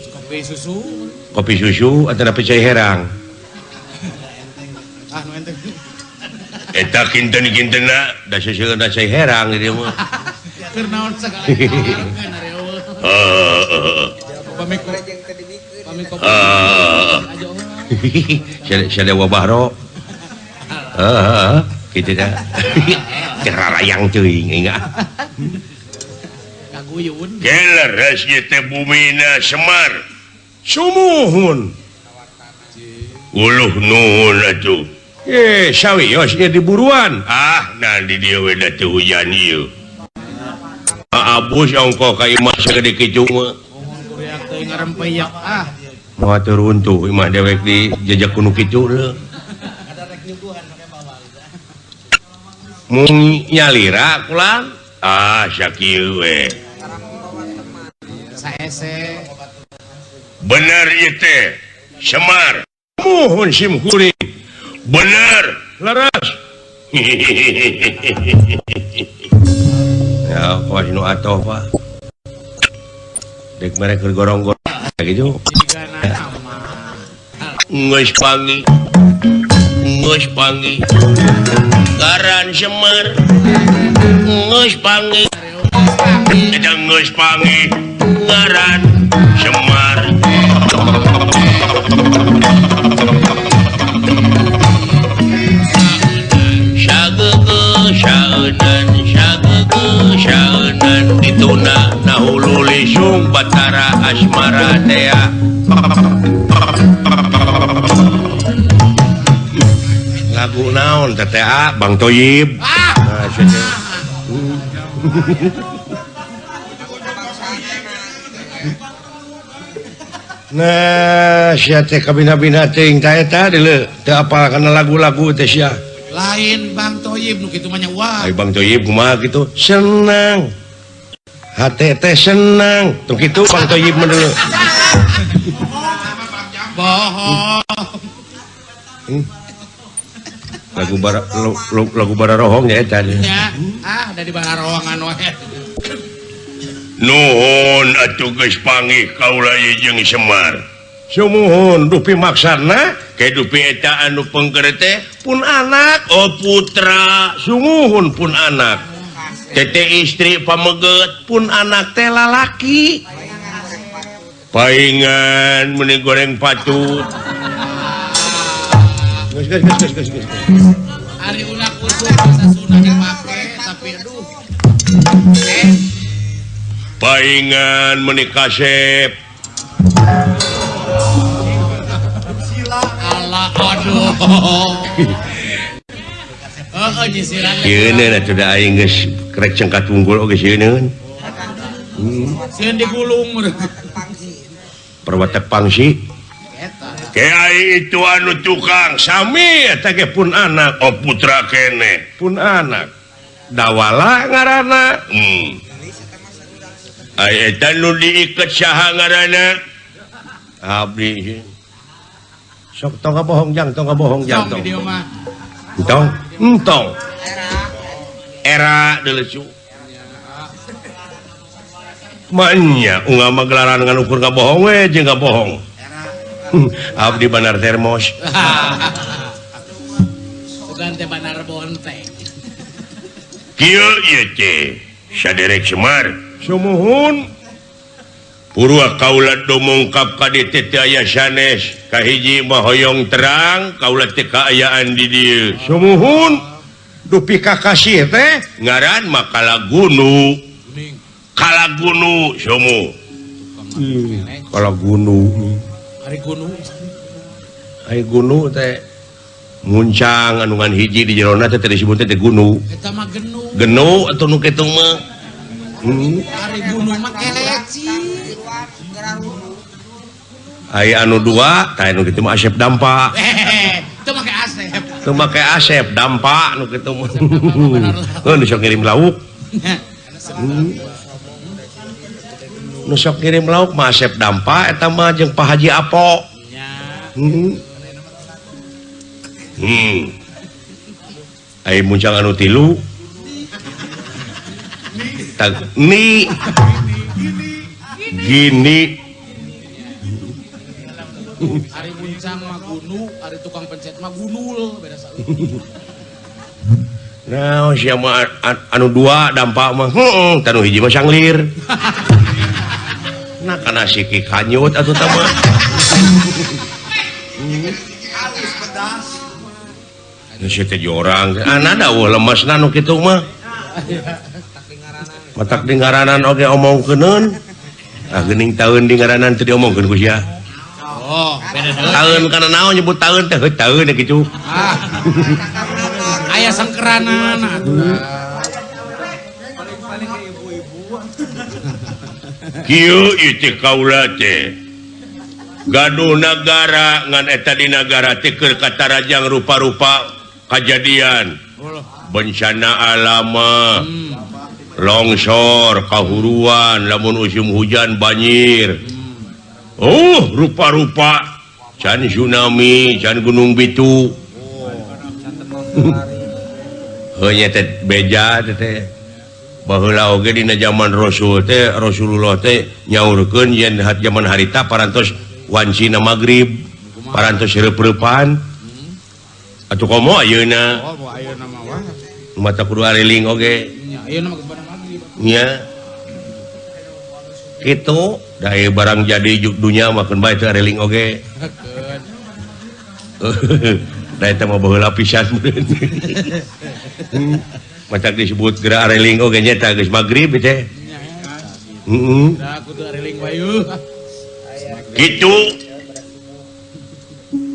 kopi susu atau napi cai herang. Nu ente. Eta kinten-kintenna da seuseurna cai herang ieu mah. Keur naon sagala tawarkeun ari eueuh. Pamiko. Sada wabahro. Kitu dah. Keralayang teuing ingat. Kaguyun. Geleres ieu teh bumina Semar. Sumuhun. Uluh nuhun atuh. Sawios ieu diburuan. Nah di dieu we da teu hujan ieu. Abus ongko ka imah sagede kicu mah. Kuriak teuing ngarempeyak Moal turun tuh imah dewek di jajak kuno kicu leuh. Mung nyalira kulan. Sakieu we. Saese. Bener ieu teh Semar. Muhun sim kuring. Bener laras. Ya, kawas nu atoh Pak. Dek mere keur gorong-gorong gitu. Geus pangi. Garan Semar. Geus pangi. Eta geus pangi. Garan Semar. Syaunan dituna nahulu lisung batara asmara tea lagu naon TTA Bang Toyib nah sia teh kabina-bina teuing ta eta deuleu teu apal kana lagu-lagu teh sia lain Bang Toyib nu kitu mah nya wah. Ay Bang Toyib kumaha gitu senang hate teh senang tuh kitu Bang Toyib mah dulu Bohong. lagu bararohong ya eta Ya, dari bararohongan wae. nuhun atuh geus panggih kaula jeung Semar sumuhun dupi maksana ke dupi eta anu pengker teh pun anak putra sumuhun pun anak tete istri pameget pun anak teh lalaki paingan meni goreng patut geus Ari ulah kusuk bahasa Sunda dipake tapi aduh. paingan meni kasep Allah aduh. Nyisiran. Yeuna atuh da aing geus krek cengkat unggul oge sieun. Sieun digulung. Perwatek pangsi. Eta. Ke ai itu anu tukang sami eta ge pun anak putra kene pun anak. Dawala ngaranna. Ai eta nu diiket saha ngaranna? Abdi. Sok tong bohong jang. Di dieu mah. Entong. Era delecu. Manya ungah magelaran ngan ukur bohong we jeung bohong. Abdi banar termos. bogan teh banar bonte. Kieu ieu teh saderek Semar. Sumuhun. Purwa kaula domongkap ka dieu teh aya sanes, kahiji mah hoyong terang, kaula teh kaayaan di dieu. Sumuhun. Dupi kakasih teh Ngaran mah Kalagunu. Kalagunu somo. kalau gunung Hari gunung. ai gunung teh muncang anungan hiji di jerona teh disebut teh gunung. Eta mah genung. Genu atau nu kitu mah. Hari gunung mah keleci. Ai anu dua, tah nu kitu mah Asep Dampa. Itu mah kayak Asep. Teu make Asep Dampa nu kitu mah. Heuh sok ngirim lauk. Nu sok ngirim lauk mah Asep Dampa eta mah jeung Pak Haji Apo. Ai muncang anu tilu. Tag ni gini Hari muncang mah gunu, hari tukang pencet mah gunul, beda saeutik. nah sia mah anu dua Dampa mah tanu hiji mah sanglir. Nah kana siki kanyut atuh tah mah. Nu sia teh jorang anana weuh lemesna nu kitu mah. Matak dingaranan oge omongkeuneun. Ah geuning taeun dingaranan teu diomongkeun ku sia. Oh, beda deui. Taeun kana naon nyebut taeun teh taeun kitu. Aya sangkeranan atuh. Kieu ieu teh kaula teh gaduh nagara ngan eta di nagara teh keur katarajang rupa-rupa kajadian bencana alam, longsor, kahuruan, lamun musim hujan banjir. Oh, rupa-rupa can tsunami, can gunung bitu. Heunya teh beja teh. Baheula oge dina zaman Rasul teh Rasulullah teh nyaurkeun yen zaman harita parantos wancina magrib, parantos reup-reupan. Atuh komo ayeuna Oh, mau ayeuna mah wah. mata kudu areling oge. Nya, ayeuna mah geus magrib. Nya. Kitu da barang jadi juk dunya makeun bae teu areling oge. Da eta mah baheula pisan meureun. Macak disebut gerak areling oge nya tah geus magrib teh. Da kudu areling wae yeuh. Gitu.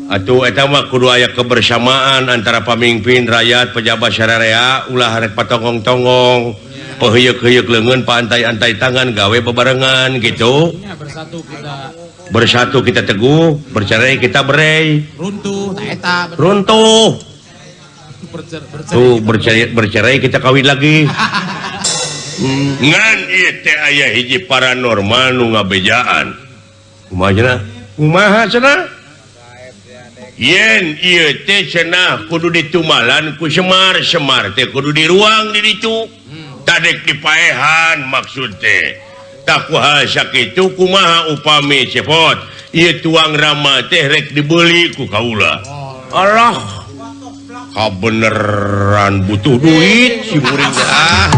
Atuh eta mah kudu aya kebersamaan antara pamimpin, rakyat, pejabat sararea, ulah rek patongong-tongong, paheuyeuk-heuyeuk leungeun, paantai-antai tangan, gawe bebarengan gitu. Nya bersatu kita Bersatu kita teguh, bercerai kita berai. runtuh, tah eta Runtuh. Tuh bercerai. bercerai kita kawin lagi. Ngan ieu teh aya hiji paranormal nu ngabejaan. Kumaha cenah? Kumaha cenah? Yen ieu teh cenah kudu ditumalan ku Semar teh kudu di ruang di ditu. Tadek dipaehan maksud teh. Tak kumaha sakitu kumaha upami cepot. Ieu tuang rama teh rek dibeli ku kaula. Allah. Kabeneran butuh duit si muring ah.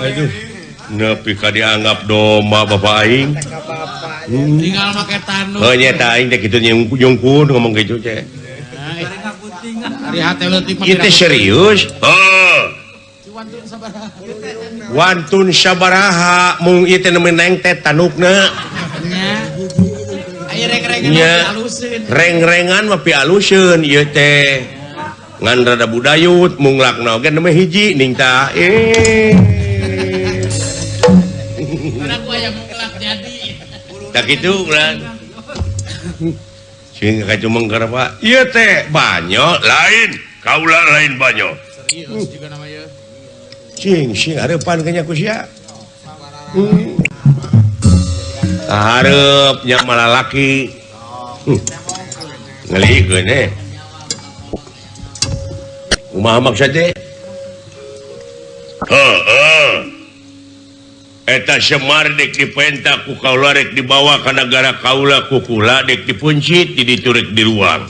Aduh. Nepi ka dianggap doma bapak aing. Tinggal make tanu. Heunya tah aing teh kitu nyungkun ngomong kitu teh. Ari hate leutik mah. Ieu teh serius? Heuh. Wantun sabaraha. Wantun sabaraha mung ieu teh nemeneng teh tanukna. Nya. Aya reng-rengan Nya. haluseun. Reng-rengan mah pialuseun ieu teh. Ngan rada budayut mung lakna oge nemeh hiji ning tah. Urang ku aya muklak jadi. Tak kitu ulah. Sing ka cumeng karapa? Ieu teh banyo lain, kaula lain banyo. Serius juga nama ieu. Sing hareupan kanya ku sia. Hareup nya malalaki. Ngelikeun Kumaha maksud teh? Heeh. eta Semar dek dipenta ku kaula rek dibawa ke negara kaula kukula dek dipuncit di diturek di ruang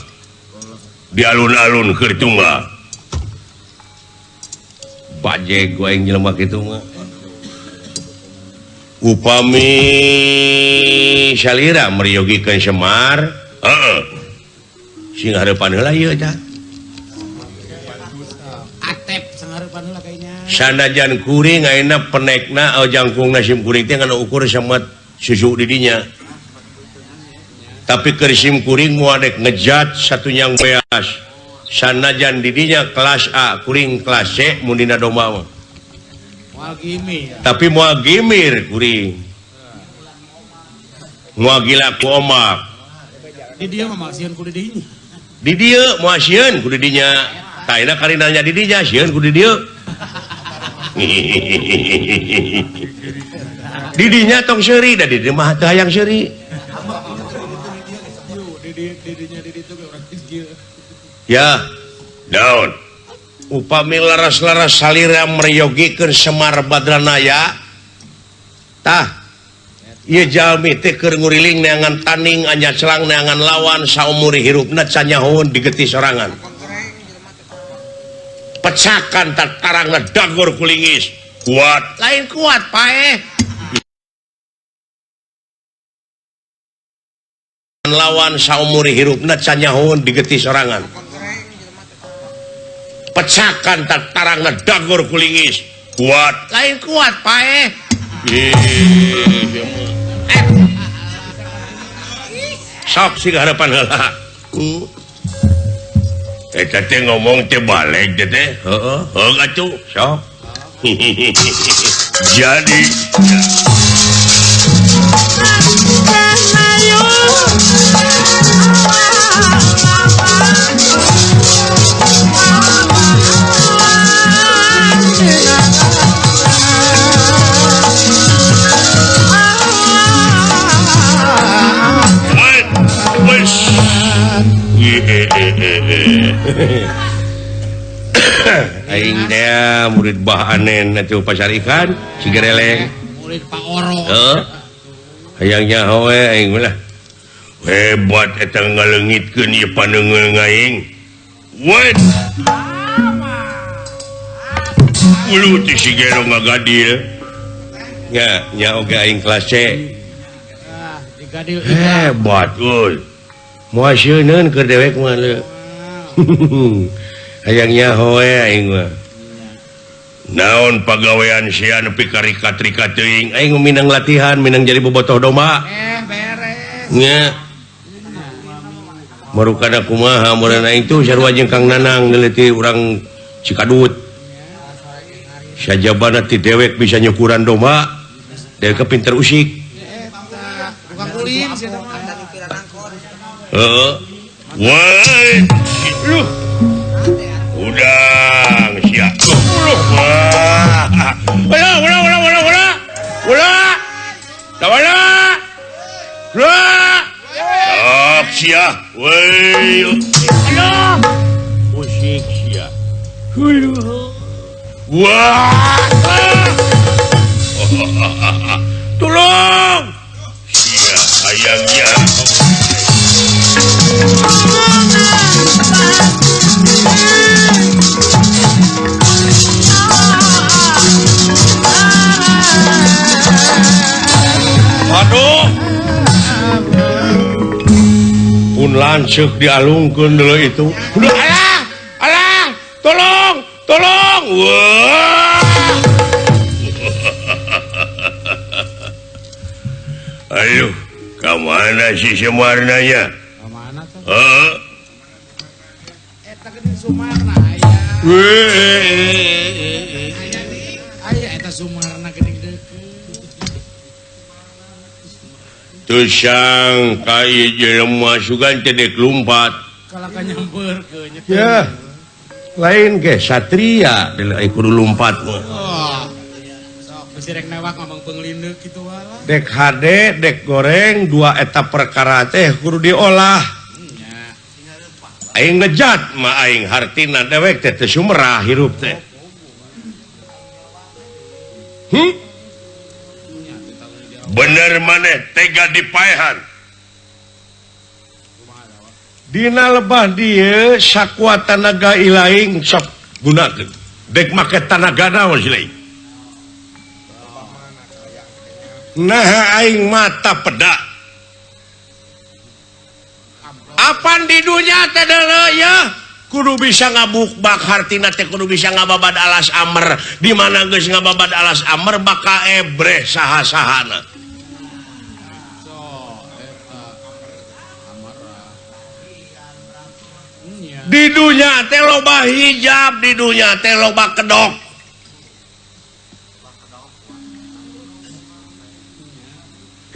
di alun-alun keur tunggal bajeg gue yang jelema kitu mah upami salira meriyogikeun Semar sing hareupan heula ieu tah Atep sangarepan heula kayaknya. sanajan kuring ayeuna penekna jangkungna sim kuring teh ngana ukur sama susu di dinya tapi keur sim kuring moal dek ngejat satunya beas sanajan di dinya kelas A kuring kelas C mun dina domba mah Moal gimi ya. tapi moal gimir kuring moal gila ku omak Di dia mah masieun ku di dinya. di dieu moal sieun ku di dinya taina kali nanya di dinya sieun ku di dieu didinya tong seuri da di mah teu hayang seuri Di dinya di ditu orang kieu. ya daun upami laras-laras salira meriyogikeun Semar Badranaya tah ieu jalmi teh keur nguriling neangan tanding anya celang neangan lawan saumuri hirupna can nyahoeun digeti sorangan pecakan tatarangna dagor kulingis kuat lain kuat paeh lawan saumuri hirupna can nyahoeun digeti sorangan pecakan tatarangna dagor kulingis kuat lain kuat paeh sok sing harapan heula eta teh ngomong teh balik teh heeh atuh sok jadi aing teh murid bahanen atuh pasar ikan Cigereleng Murid Pak Oro. hayangnya hoe aing mah hebat eta ngaleungitkeun ieu pandeungeun aing wet ulu ti Sigero ngagadil nya oge aing kelas C Digadil hebat euy moal sieuneuun keur dewek mah leu hayangnya hoe aing mah naon pagawean sia nepi ka rikat-rikat teuing aing minang latihan minang jadi bobotoh domba beres. nya marukana kumaha mun aing tuh sarua jeung Kang Nanang ngeliti urang Cikadut sajabana ti dewek bisa nyukuran domba dewek pinter usik Tukang ulin sih eta mah. heeh woi lu udang sia wah ulah tawala sia woi usik sia wah tolong sia ayangnya aduh pun lanceuk dialungkeun dulu itu udah alah tolong wah ayo kamana si Semarnanya Mana tuh? heeh Eta geuning Sumarna aya. Aya eta Sumarna geuning deukeut. tusang kai jelema sugan teh lumpat Kalaka nyampeurkeun nya. ya lain ge satria ai kudu lumpat mah Oh. Sok bisi rek newak ngomong penglindung kitu wae. dek hade dek goreng dua eta perkara teh kudu diolah Nya. aing ngejat mah aing hartina dewek teh teu sumerah hirup teh bener maneh tega dipaehan Dina lebah dia sakwa tanaga ilaing sok gunakeun dek make tanaga naon sih nah aing mata pedak apaan di dunia teh ya kudu bisa ngabukbak hartina teh kudu bisa ngababad alas amer di mana geus ngababad alas amer bakal ebreh saha-sahana di dunia teh loba hijab di dunia teh loba kedok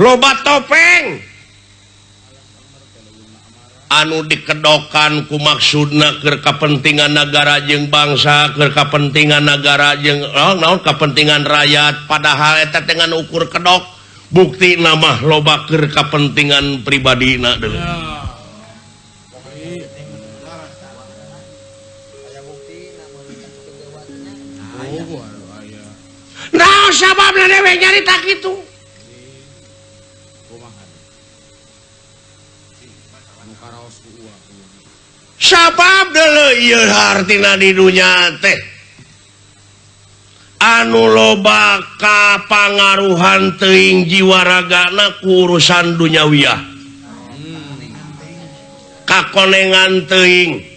loba topeng anu dikedokan ku maksudna keur kapentingan negara jeung bangsa keur kapentingan negara jeung naon kapentingan rakyat padahal eta teh ngan ukur kedok bukti nama loba keur kapentingan pribadina deui nah sababna dewe nyarita kitu sabab deuleu ieu hartina di dunya teh anu loba kapangaruhan teuing jiwa ragana ku urusan duniawiyah kakonengan teuing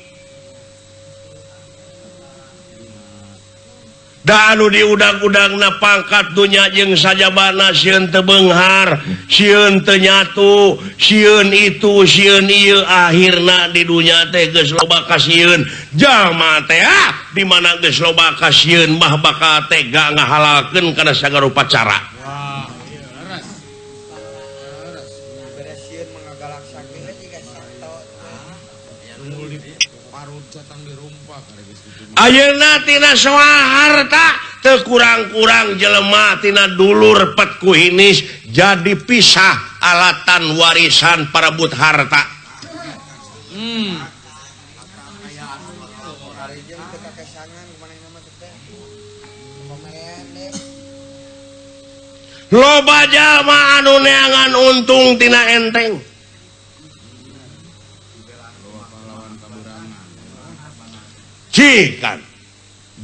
da anu diudag-udagna pangkat dunya jeung sajabana sieun teu beunghar sieun teu nyatu sieun itu sieun ieu akhirna di dunya teh geus loba kasieun jalma teh di mana geus loba kasieun mah bakal tega ngahalalkeun kana sagarupa cara ayeuna tina soal harta teu kurang-kurang jelema tina dulur pet ku hinis jadi pisah alatan warisan parebut harta loba jalma anu neangan untung tina enteng cikan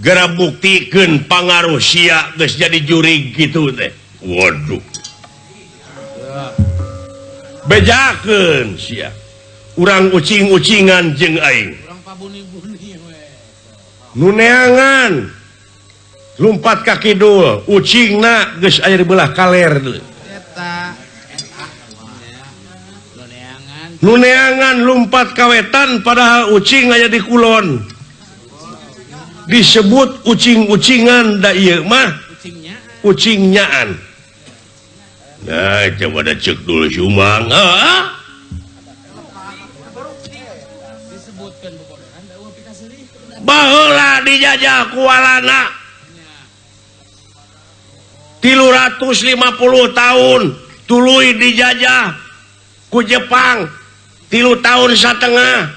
gara buktikeun pangaruh sia geus jadi juri gitu teh waduh bejakeun sia urang ucing-ucingan jeung aing urang pabuni-buni we nu neangan lumpat ka kidul ucingna geus aya di belah kaler eta nu neangan lumpat ka wetan padahal ucing aya di kulon disebut ucing-ucingan da ieu mah ucingnyaan nah coba da cek dulu sumang disebutkeun bobogohan da eueuh pika seurih baheula dijajah ku walana 350 tahun tuluy dijajah ku Jepang 3 tahun satengah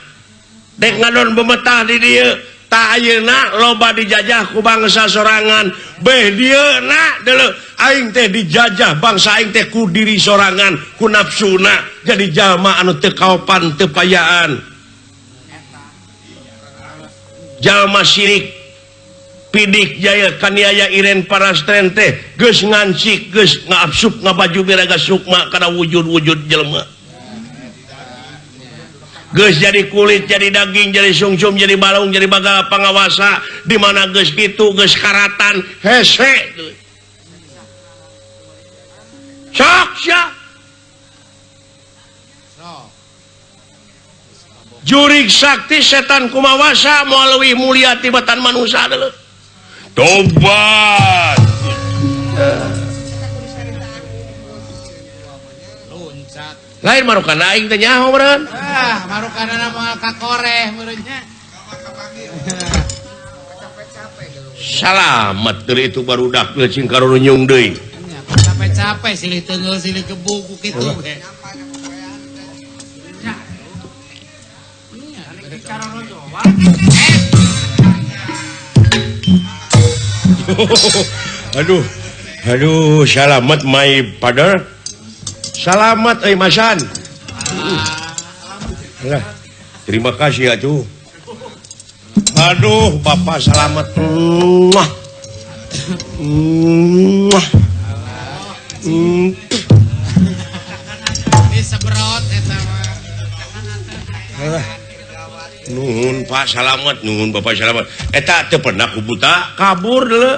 dek ngadon bemetah di dieu ayeuna loba dijajah ku bangsa sorangan beh dieuna deuleu aing teh dijajah bangsa aing teh ku diri sorangan ku nafsuna jadi jalma anu teu kaopan teu payaan jalma syirik pidik jaya kaniaya iren parastren teh geus ngancik geus ngabsuk ngabaju biraga sukma kana wujud-wujud jelema geus jadi kulit jadi daging jadi sungsum jadi balung jadi bagala pangawasa di mana geus kitu geus karatan hese sok sia jurig sakti setan kumawasa moal leuwih mulia tibatan manusia deuleu tobat lain marukana aing teh nyaho meureun marukana mah kakoreh meureunnya salamet deui itu barudak cing karunyung deui capek-capek silih teungeul silih gebuk kitu ge aduh Aduh, selamat my father. Selamat Masan. Alah, terima kasih atuh. Aduh, Bapak selamat. Muah. Muah. Ini seberot eta mah. Alah. Nuhun Pak selamat, nuhun Bapak selamat. Eta teu pernah ku buta, kabur deuleu.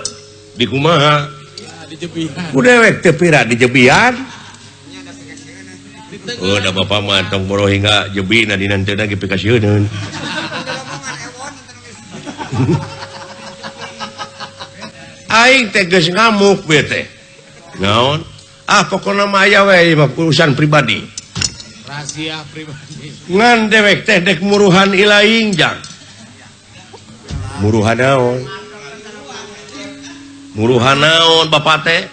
Di kumaha? Di jebihan. Ku dewek teu pira di jebian. Da Bapak mah tong boro hingga jebi na dina teu ge pikasieun. Aing teh geus ngamuk we teh. Naon? Pokona mah aya we mah urusan pribadi. Rahasia pribadi. Ngan dewek teh dek muruhan ilaing jang. Muruhan naon? Muruhan naon Bapak teh?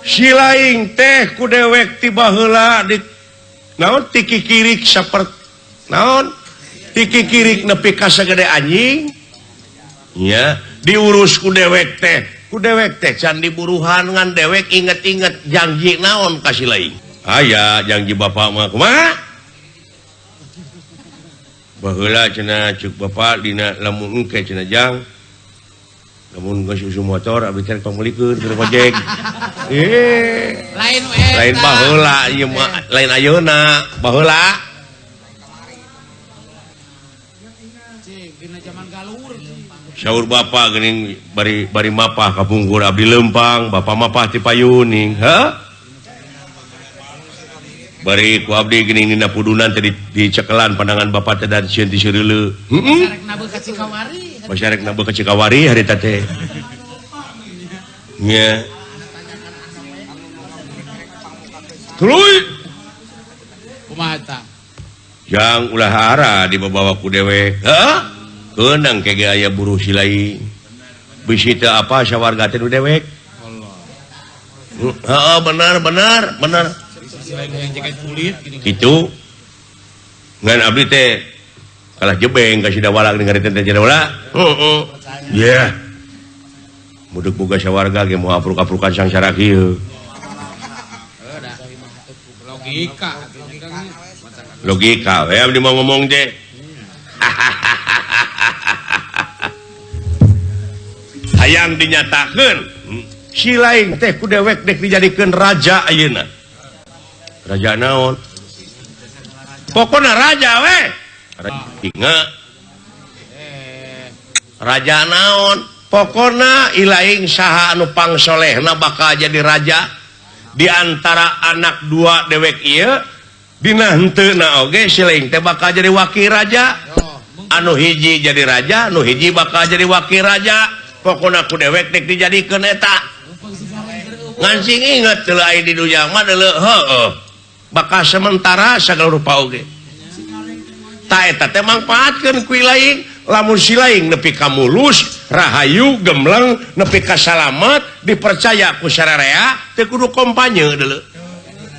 Si laing teh ku dewek tiba heula di naon tikikirik saperti naon? Tikikirik nepi ka sagede anjing. Ya, diurus ku dewek teh. Ku dewek teh can diburuhan ngan dewek inget-inget janji naon ka si laing. Aya janji Bapak mah kumaha? Baheula cenah ceuk Bapak dina lamun engke cenah jang. Lamun geus susu motor abdi teh pamulikeun keur ojek. Lain eta. Lain baheula ieu mah lain ayeuna, baheula. Cing, dina zaman galur. Saur Bapak geuning bari mapah ka Pungkur abdi lempang, Bapak mapah ti Payuning. Heuh? Bari ku abdi geuning dina pudunan teh dicekelan pandangan Bapak teh dan sieun ti seureuleu. Heeh. Sarek nabeuk ka Cikawari. Masyarakat nabeuk ka Cikawari harita teh. Nya. Tuluy. Kumaha eta? Yang ulah hara dibawa ku dewek. Heuh? Keunang kege aya buruh si lain. Bisi teu apa sawarga teh nu dewek. Allah. Heeh, benar. Selain yang jaket kulit gini. Kitu. Ngan abdi teh kalah jebeng ka sida walag ningali teh jadawala. Heeh. Yeah. Mudeg boga sawarga ge moal apruk-aprukan sangsara kieu. Logika. Logika we abdi mau ngomong teh. Hayang dinyatakeun si lain teh ku dewek dek dijadikeun raja ayeuna. Raja naon? Pokona raja we. Inga. Raja naon? Pokona ilaing saha anu pangsolehna bakal jadi raja di antara anak dua dewek ieu dina heuteuna oge si laing teh bakal jadi wakil raja. Anu hiji jadi raja, anu hiji bakal jadi wakil raja. Pokona ku dewek dek dijadikeun eta. Ngan sing inget teu aya di dunya mah deuleu heueuh. Bakal sementara sagala rupa oge. Ta eta teh mangpaatkeun ku laing, lamun si laing nepi ka mulus, rahayu, gemleng, nepi ka salamet, dipercaya ku sararea, teu kudu kompanye deuleu.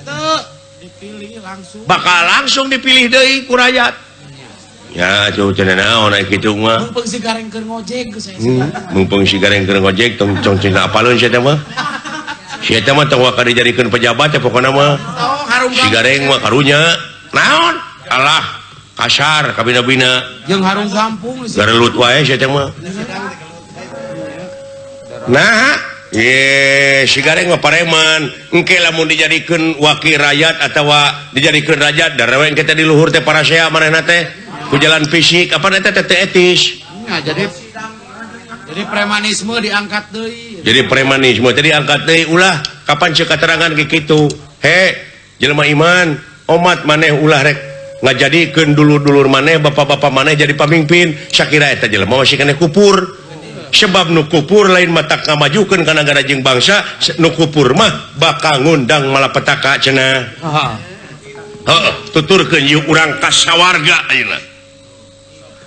Teu dipilih langsung. Bakal langsung dipilih deui ku rakyat. Ya, cuy cenah naon aya kitu mah. Mumpung si gareng keur ngojek geus aya. Mumpung si gareng keur ngojek tong cenah apaleun sia teh mah. Sia teh mah tong waka dijadikeun pejabat teh pokona mah. Si gareng mah karunya naon? Alah kasar ka bina-bina. Jeung harum gampung Garelut wae sia teh mah. Nah, si gareng mah pareman. Engke lamun dijadikeun wakil rakyat atawa dijadikeun raja dareweng kita di luhur teh parasea manehna teh. Ku jalan fisik apa eta teh etis. Ya, jadi premanisme diangkat deui. Jadi premanisme tadi angkat deui ulah kapan ceuk katerangan ge kitu. He, jelema iman, omat maneh ulah rek ngajadikeun dulur-dulur maneh, bapak-bapak maneh jadi pamimpin. Sakira eta jelema masih keneh kupur. Sebab nu kupur lain matak ngamajukeun ka nagara jeung bangsa, nu kupur mah bakal ngundang malapetaka cenah. Heeh, tuturkeun ieu urang ka sawarga ayeuna.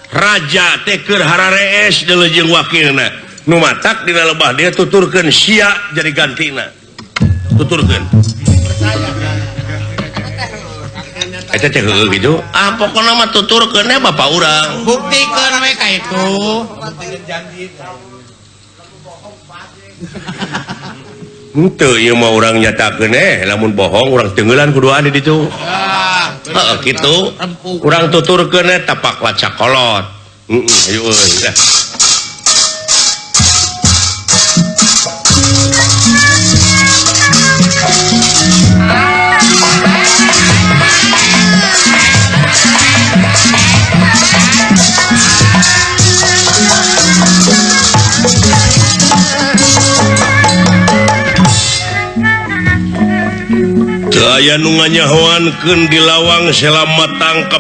Raja teh keur hararees deuleu jeung wakilna. Nu matak dina lebah dia tuturkeun sia jadi gantina. Tuturkeun. Eta teh heueuh kitu. Pokona mah tuturkeun we bapak urang. Buktikeun we ka itu. mau orang nyatakan namun bohong orang tenggelan kedua di itu gitu kurang tutur ke tapak laca kolot aya nunganyahoan keun di lawang selama tangkap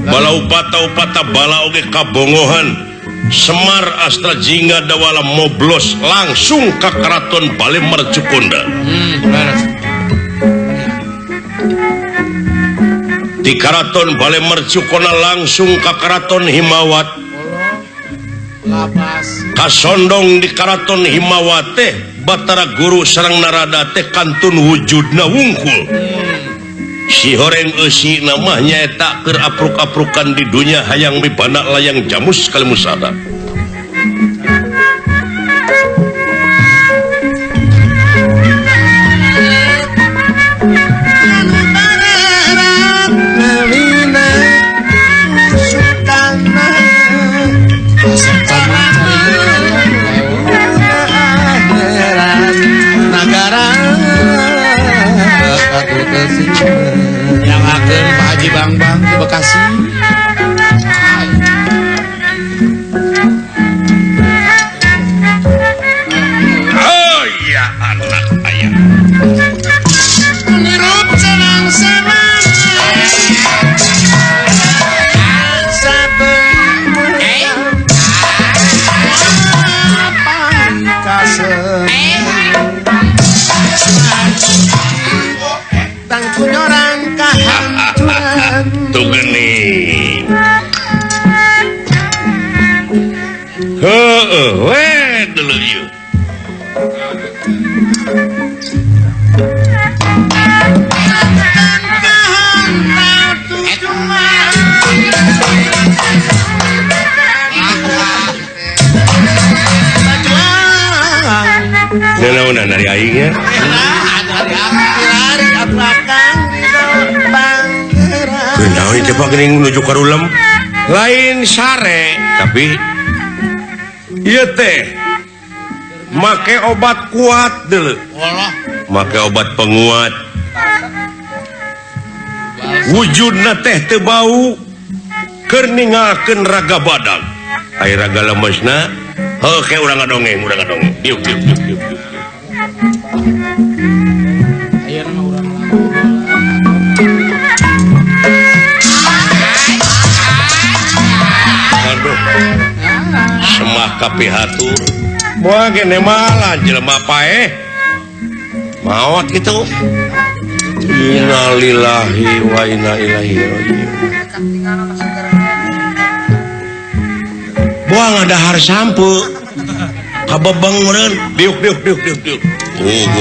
balau pata bala oge kabongohan Semar Astra Jingga dawala moblos langsung ke keraton Palemercukunda di keraton Palemercukunda langsung ke keraton Himawat kasondong di keraton Himawat teh Batara Guru sareng Narada teh kantun wujudna wungkul si horeng eusi namanya eta keur apruk-aprukan di dunia hayang mibana layang jamus kalimusada yang akan Pak Haji Bang di Bekasi oh ya anak ayah nirup senang senang tuh geni weh dulu yuk Nanaonan dari aingnya Benawan itu pak gening menuju karulam lain sare tapi iya teh make obat kuat dulu make obat penguat wujudna teh teu bau keur ningalkeun raga badag aya raga lemesna heuh urang ngadongeng diuk semah kapihatur moal gene malah jelema paeh maot gitu innalillahi wa inna ilaihi rajiun buang dahar sampu kabebeng meureun diuk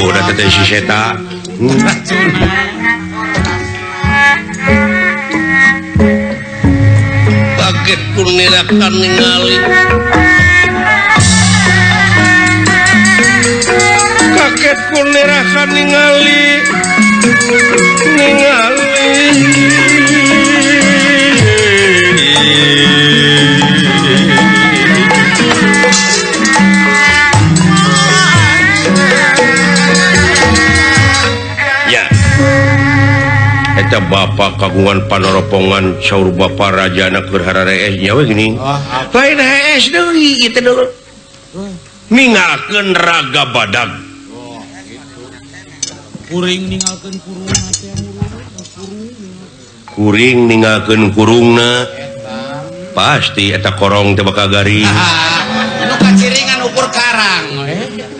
udah teteh si seta kaget kunirakan ningali kaget kunirakan ningali ya eta bapak kagungan panoropongan saur bapak rajana keur hararees nyawa gini lain hees deui kitu dulu ningalkeun raga badag kuring ninggalkeun kurungna teh kuring ninggalkeun kurungna pasti eta korong teh bakal garing nu kaciringan ukur karang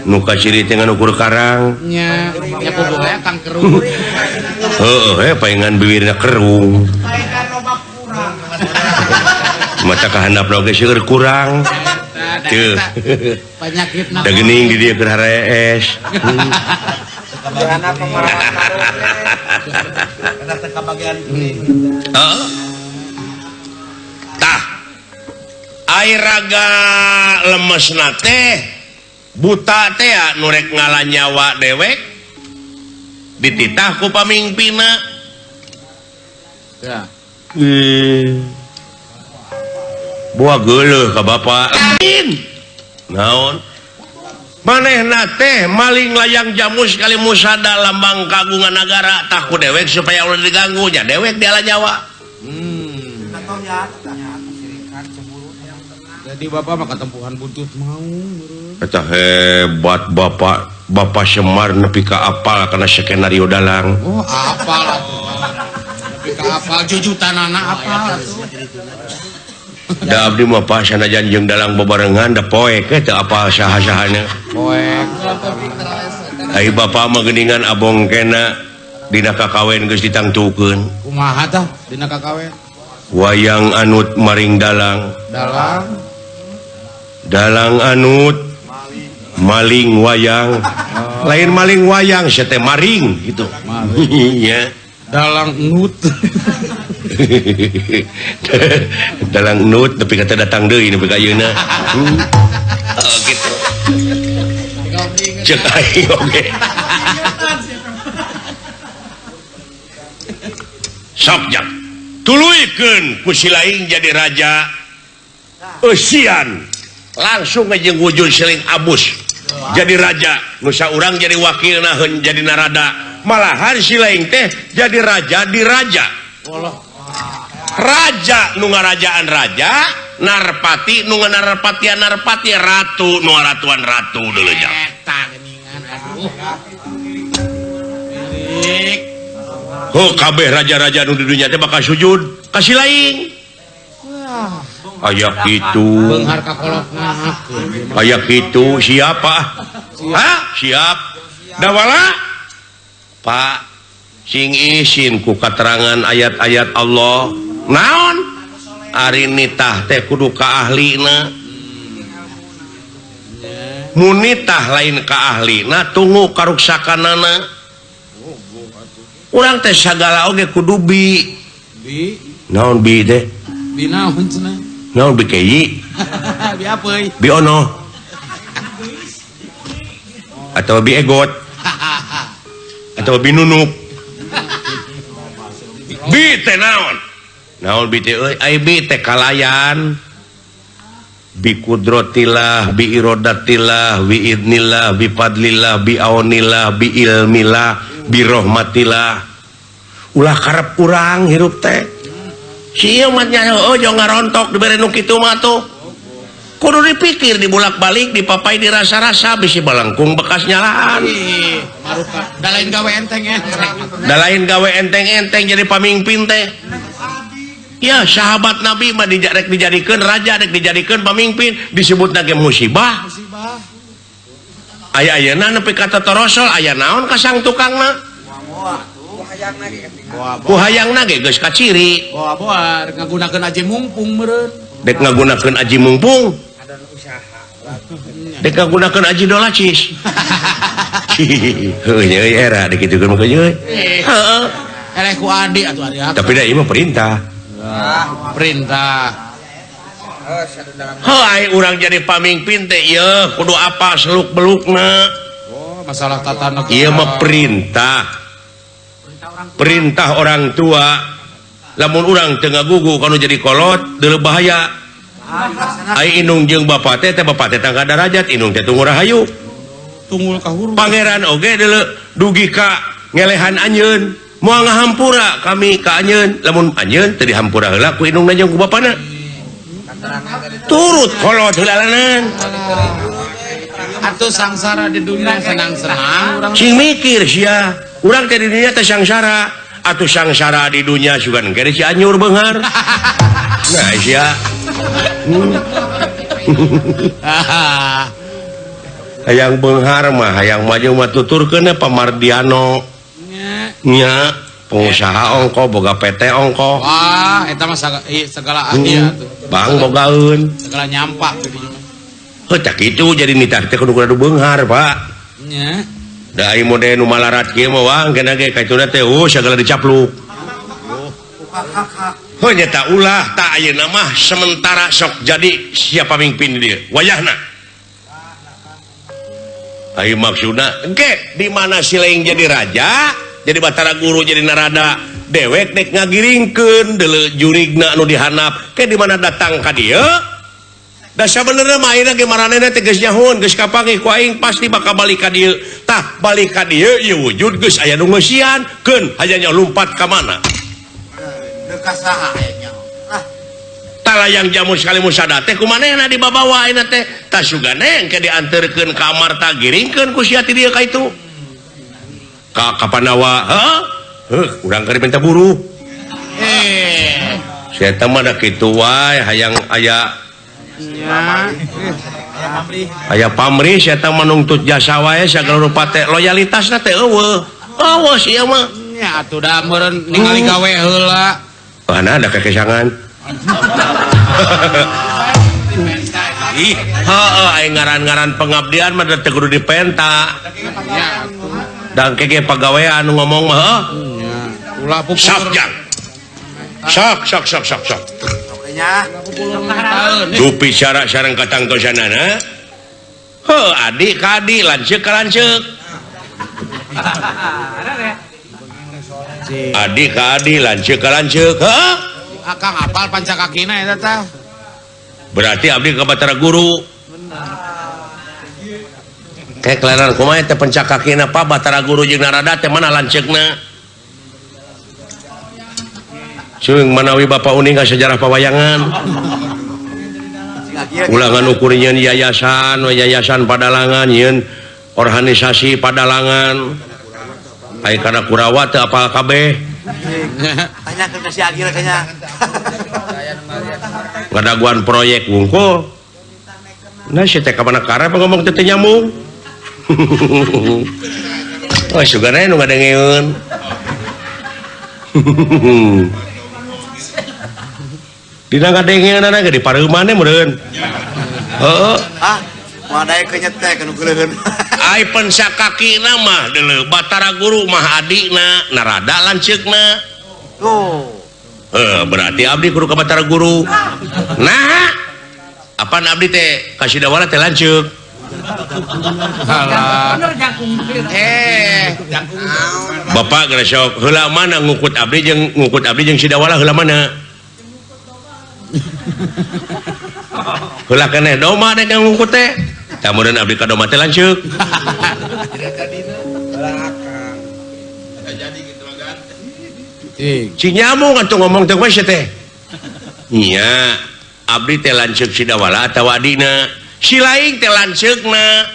nu kaciri teh ngan ukur karang nya kubunya kang kerung heuh paengan bibirna kerung mata kahandapna oge seueur kurang teu penyakitna da geuning di dieu keur harees Karena pemerahan kata bagian tah air raga lemesna teh buta teh nurek ngalah nyawa dewek dititahku pamimpina Ya. buah geuleuh ka bapak naon manehna teh maling layang jamu sekali musada lambang kagungan negara takut dewek supaya ulah diganggu nya dewek dialah nyawa Jadi bapak mah ketempuhan buntut mau. eta hebat bapak Semar nepi ka apal kana skenario dalang Oh apal atuh. Tapi ka apal jujutan anak apal atuh. da abdi mah pas sanajan jeung dalang bebarengan da poek teh apal saha-sahana Poek. ai bapak mah geuningan abong kena dina kakawen geus ditangtukeun Kumaha tah dina kakawen? wayang anut maring dalang Dalang anut maling wayang lain maling wayang sia teh maring gitu iya dalang nut. dalang nut tapi kata datang deui nepi ka ayeuna oh gitu cek aing oge sok jak tuluikeun ku si laing jadi raja eusian langsung ngejeng wujud seling abus jadi raja nusa urang jadi wakilna heun jadi narada malahan si laing teh jadi raja di raja raja nu ngarajaan raja narpati nu ngarepatian narpati ratu nu ratuan ratu deuleu nya Eta geuningan aduh. Lirik. oh kabeh raja-raja nu di dunya teh bakal sujud ka si laing aya kitu Beunghar ka kolot ngahakeun. aya kitu siapa siap dawala Pak sing isin ku katerangan ayat-ayat Allah naon ari nitah teh kudu ka ahlina mun nitah lain ka ahlina tunggu karuksakanana urang teh sagala oge kudu bi Bi naon bi teh bi naon cenah? naon bi kei Bi apa euy? bi ono atau bi egot atau bi nunuk bi teh naon bi teh euy ai bi teh kalayan bi kudratillah bi iradatillah bi idnillah bi fadlillah bi aunillah bi ilmillah bi rahmatillah ulah karep urang hirup teh sieu mah nya ojo ngarontok dibere nu kitu mah tuh kudu dipikir dibulak-balik dipapai dirasa-rasa bisi balangkung bekas nyalaan Ih, maruka. Da lain gawe enteng-enteng. da lain gawe enteng-enteng jadi pamimpin teh ya sahabat Nabi mah rek dijadikeun raja rek dijadikeun pamimpin disebut ge musibah Musibah. aya-ayana nepi ka totorosol aya naon ka sang tukangna ku hayangna ge geus kaciri Boa-boa ngagunakeun aji mumpung meureun. dek ngagunakeun aji mumpung dek ngagunakeun aji dolacis heuh nya era dek kitu mah euy heeh Eleh ku adi atuh ari apa? tapi da ieu mah perintah Perintah. hai urang jadi pamimpin teh ieu kudu apa seluk-belukna Oh, masalah tata negara. ieu mah perintah orang tua lamun urang teu ngagugu kanu jadi kolot deuleu bahaya ai inung jeung bapa teh bapa teh tangga darajat inung teh tunggu rahayu Tunggul kahuru. pangeran oge deuleu dugi ka ngelehan anjeun moal ngahampura kami ka anjeun lamun anjeun teu dihampura heula ku inungna jeung ku bapana turut kolot heulalanan Atuh sangsara di dunia senang-senang urang. sing mikir sia urang teh di dunia teh sangsara atuh sangsara di dunia sugan gere si anyur beunghar nah sia hayang beunghar mah hayang maju mah tuturkeun Pamardiano nya pengusaha ongko boga PT ongko Wah, eta mah segala ahli atuh. bang bogaeun Segala nyampak di dieu mah. heuh tak kitu jadi nitah teh kudu beunghar Pak Nya. da ai mode nu malarat kieu mah wang kena ge kaituna teh sagala dicapluk heuh nya tak ulah tak ayeuna mah sementara sok jadi siapa pamimpin di dieu wayahna ayo maksudna engke di mana Silaing jadi raja jadi Batara Guru jadi narada dewek dek ngagiringkeun deuleu jurigna anu dihanap ke di mana datang ka dieu da sabenerna mah ayeuna ge maranehna teh geus nyahun geus kapanggih ku aing pasti bakal balik ka dieu tah balik ka dieu ieu wujud geus aya nu ngeusian keun hanya lompat ka mana Deuk saha aya nyaho. talayang jamu sekali musada teh kumanehna dibabawa ayeuna teh tah sugana engke dianterkeun ka kamar tah giringkeun ku sia ti dieu ka itu ka Kapanawa urang keur minta buru saya mah da kitu wae hayang aya pamrih saya mah nuntut jasa wae sagala rupa teh loyalitasna teh eueuh sia mah nya atuh da meureun ningali gawe heula mana ada kekesangan ih aing ngaran-ngaran pengabdian mah teh kudu dipenta dan kege pagawean anu ngomong mah ulah pupur sok jang sok Nya. dupi cara sareng katangtosanana adik ka adik lanceuk ka lanceuk adik ka adik lanceuk ka lanceuk akang apal pancakakina eta tah berarti abdi ka Batara Guru kayak kelihatan kumaha teh pencakakina Pak Batara Guru jeung narada teh mana lanceukna Sung manawi Bapak uning ka sejarah pawayangan ulangan ukurnya yayasan Padalangan yeun organisasi Padalangan ai kana Kurawa teu apal kabeh Tanya ke si Agil kayaknya. ngadaguan proyek wungkul nah si teh kamana karep ngomong teh nyambung oh sugana nu ngadengeun dina ngadengeunana ge di pareuman meureun heeh Ah, wadai kenyete kana geuleun. ai pensakakina mah deuleu Batara Guru mah adina narada lanceukna Tuh. berarti abdi kudu ka Batara Guru nah apaan abdi teh kasih dawala teh lanceuk Bapak geus sok heula mana ngukut abdi jeung si dawala heula mana heula keneh doma dek ngukut teh kemudian abdi ka doma teh lanceuk si nyamung atuh ngomong teh we teh iya abdi teh lanceuk si dawala atawa adina si laing teh lanceukna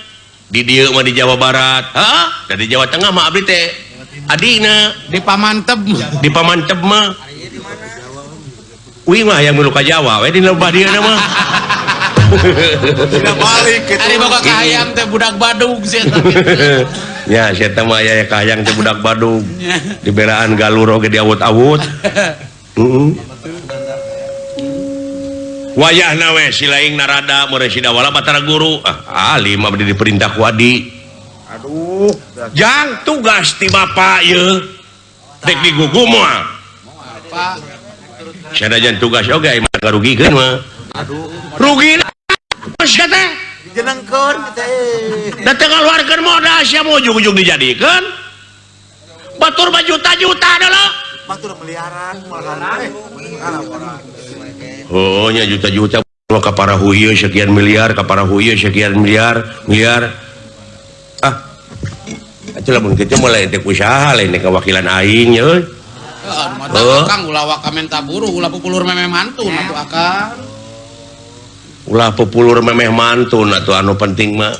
di dieu mah di Jawa Barat di Jawa Tengah mah abdi teh adina di Pamanteb mah uing mah yang milu ka Jawa we di lomba dieu mah Sudah balik gitu. ari boga kahayang teh budak Badung sia ya saya teh mah aya kahayang teh budak Badung di beraan galur oge diawut-awut wayahna we si laing narada meureun si dawala Batara Guru alim abdi diperintah ku adi Aduh. jang tugas ti bapak ye dek digugu moal Pak sadajan tugas oge mah garugikeun mah Aduh. rugi sia teh Dijenengkeun teh. da teu ngaluarkeun modal sia mau ujug-ujug dijadikeun batur juta-juta adalah Batur miliaran malahan. oh nya juta-juta ka parahu ieu sekian miliar ka parahu ieu sekian miliar atuh lamun kitu mah lain teh usaha lain teh kawakilan aing nya euy Akang ulah waka menta buru ulah pupulur memeh mantun atuh akang ulah populur memeh mantun atuh anu penting mah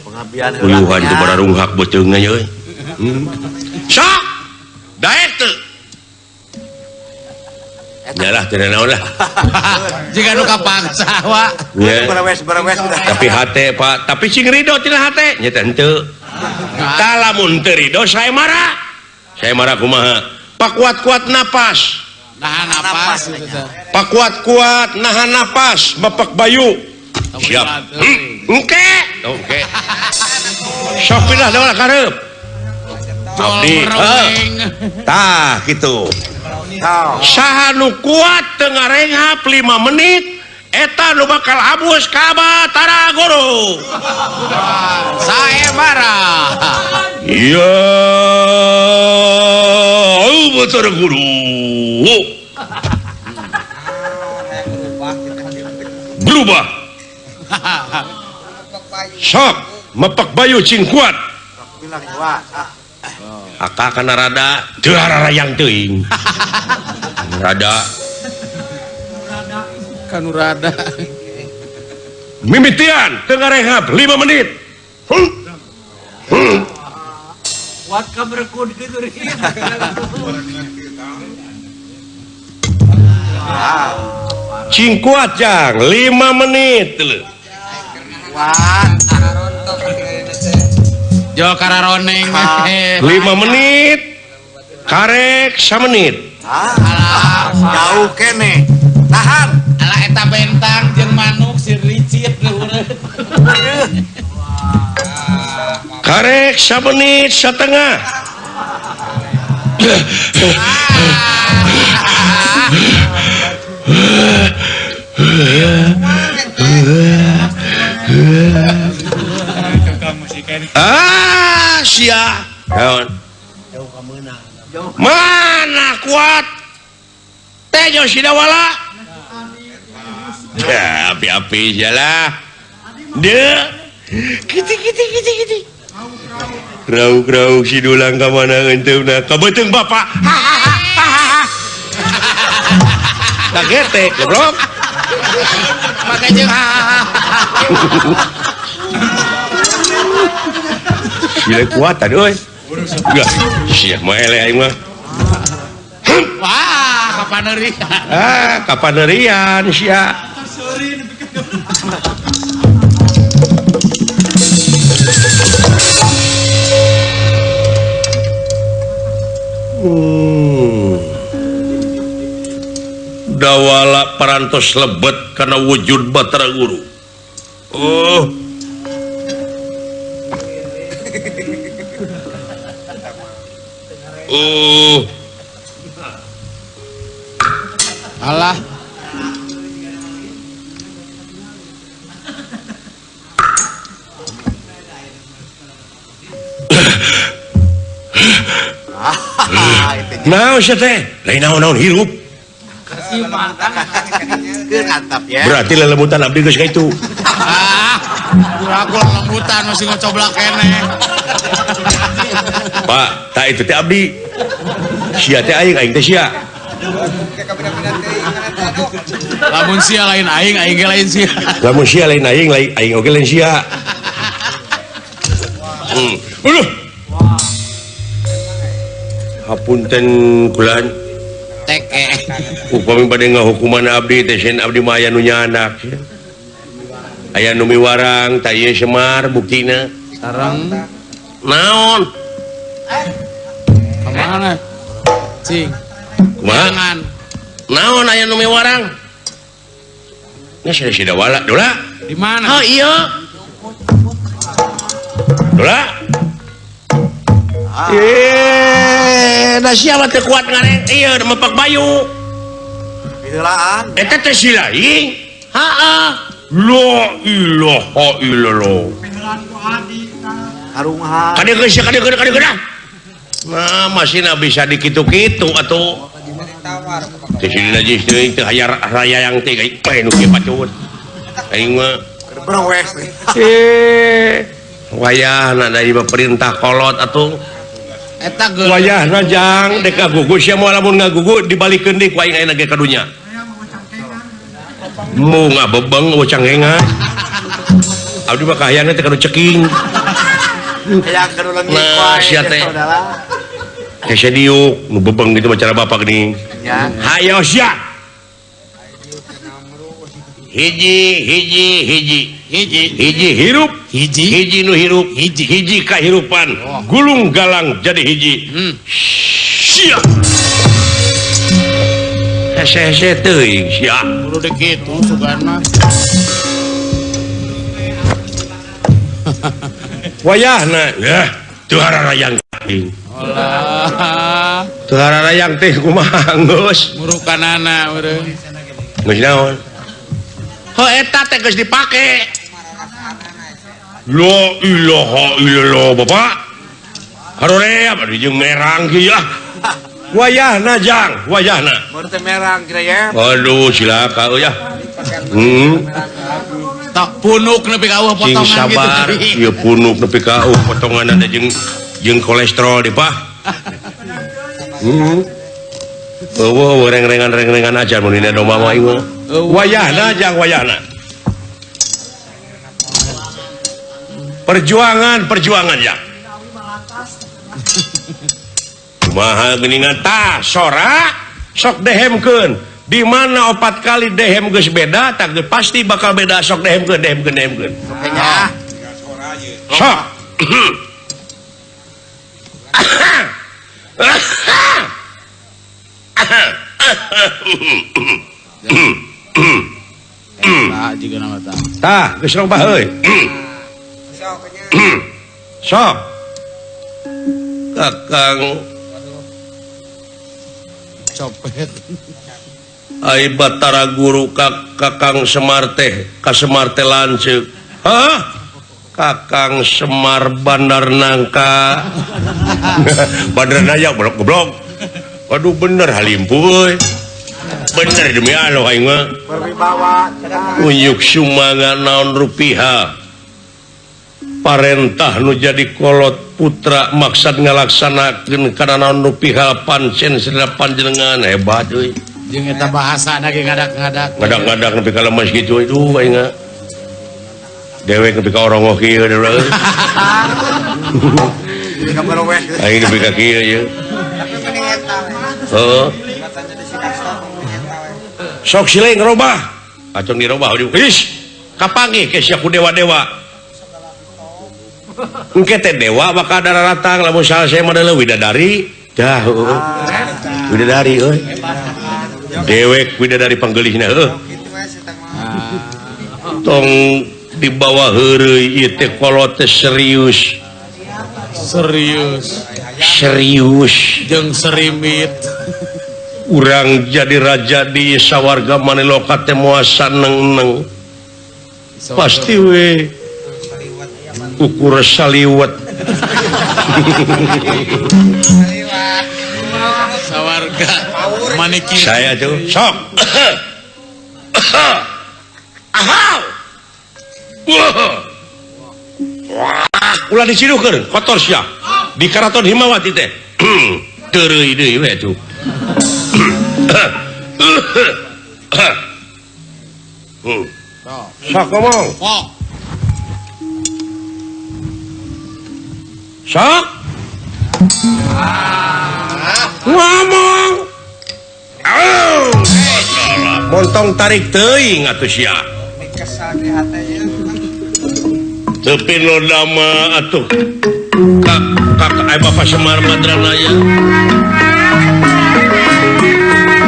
Pengabdian uyuhan teu bararunghak beuteungna nya euy sok daek teu nyalah teu naon lah jika nu kapaksa wa nya Berawes udah. tapi hate Pak tapi cing ridho tina hate nya teh henteu tah lamun teu ridho saya marah kumaha pakuat-kuat napas nahan napas gitu teh pakuat-kuat nahan napas Bapak Bayu siap engke oke sok pindah dawala kareup abdi tah kitu Tau. saha nu kuat teu ngarenghap 5 menit eta nu bakal abus ka Batara Guru. Saebara. Iya, Batara Guru. Berubah. Sok, mepak bayu cing kuat. Bilang kuat. Aka kana rada teu hararayang teuing. Rada Kanu rada. mimitian teu ngarehab 5 menit. Kuat ka berekun gitu Cing kuat jang 5 menit teu. Kuat. Jo kararoneng. 5 menit karek 1 menit. Jauh kene. Tahan. Alah eta bentang jeung manuk si ricit luhur. Karek 1 menit setengah. Sia. Naon? Mana kuat? Tejo sidawala. Ya, api-api jalah. Deu. Kiti. Rauk-rauk si dulang ka mana enteuna? Ka beuteung Bapak. Kagete, goblok. Make jeung Sile kuat tadi euy. Enggak, sia mah ele aing mah. wah, kapaneurian. Kapanerian sia. Dawala parantos lebet karena wujud Batara Guru. Oh. Alah. Naon sia teh? Lain naon hirup. Keun antap ya. Berarti lelemutan abdi geus kitu. Aku lembutan masih ngocoblak kene. Pak, tak itu teh abdi. Sia teh aing teh sia. Lamun sia lain aing ge lain sia. Lamun sia lain aing oge lain sia. Aduh. Hapunten kulan. Teke. Upami bade ngahukuman abdi teh sen abdi mah aya nu nyanak. Aya nu miwarang, tah ieu Semar buktina. Sareng Naon? kemana? Cing. Kumaha? Jangan. Naon aya nu miwarang? Nya sida wala, dola. Di mana? Oh iya. Dola. Da siapa teu kuat ngareng ieu mepak bayu. Bilaan. Eta teh si lain. Heeh. La ilaha illallah. Harungan. Kade geus dah. Nah, masih bisa dikitu-kitu atuh. Teh sini najis teuing teu aya raya yang teh nu kieu pacut. Aing mah Berang wes. wayahna dari perintah kolot atuh. Eta geus. Wayahna jang dek ngagugu sia moal lamun ngagugu dibalikeun deui ku aing ayeuna ge kadunya. Mu ngabebeng ngocanghengan. Abdi mah kahayangna teh kanu ceking. Yang kedua lagi. Nah, sia teh. Sia diuk nu bebeng gitu cara bapak geuning. Ya. Hayo sia. Hiji hirup. Hiji nu hirup. Hiji kahirupan. Gulung galang jadi hiji. Sia. Hese teuing sia. Kudu dek kitu sugana. Wayahna ya teu hararayang teuing. Alah. Teu hararayang teh kumaha geus? Murukanana urang. Geus naon? eta tegas dipake la ilaha illallah Bapak harorea bari jeung merang kieu wayahna jang wayahna Baru teh merang kira ya. aduh silaka ya tak punuk nepi ka eueuh sing potongan sabar gitu. ieu punuk nepi ka potongan ada jeung kolesterol di Pak reng-rengan aja mun dina domba mah ieu wayahna jang wayahna perjuangan ya kumaha geuningan tah sora sok dehemkeun di mana 4 kali dehem geus beda tak pasti bakal beda sok dehemkeun Kayaknya. sok Eta juga nama tah. tah geus robah euy sok kakang Copet. ai batara guru kakang Semar teh ka Semar teh lanceuk Kakang Semar Bandar Nangka Bandar Naya goblok waduh bener halimpu euy bener demi Allah aing mah Berwibawa. unyuk sumanga naon rupiah parentah nu jadi kolot putra maksud ngalaksanakeun kana naon rupiah pancen sedap panjenengan hebat euy Jeung eta bahasana ge ngadak-ngadak. ngadak-ngadak nepi ka lemes kitu itu aing mah dewek nepi ka orongoh kieu deuleu Jadi kabar wes. aing nepi ka kieu ye heeh sok sileng robah acung dirobah ish kapanggih ke sia ku dewa-dewa engke teh dewa bakal dararatang lamun salah saya mah adalah widadari dah widadari euy dewek widadari panggeulihna tong dibawa heureuy ieu teh kolot teh serius Jeung serimit. urang jadi raja di sawarga Maniloka teh moal saneng-neng pasti we ukur saliwet Sawarga maniki. saya tuh sok ulah dicidukeun kotor sia di Karaton Himawati teh teureui deui we tuh sok ngomong Pok. sok ngomong montong tarik teuing atuh sia tepi lodama atuh kakak Bapak Semar Madranaya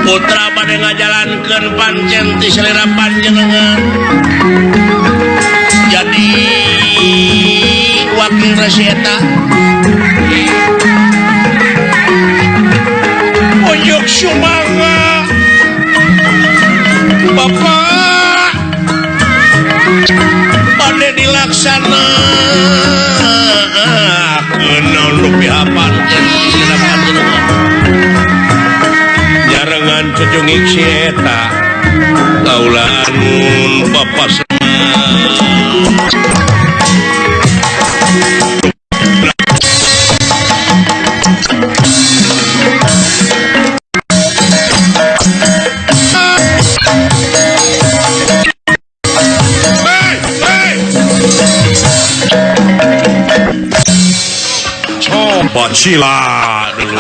putra pada ngajalankeun pancen ti selera panjenengan jadi wakil rasieta ujuk sumanga Bapak pada dilaksana kenal rupiah pancen ti selera panjenengan jarangan cucungik si eta kaulaan Bapak Semar coba sila dulu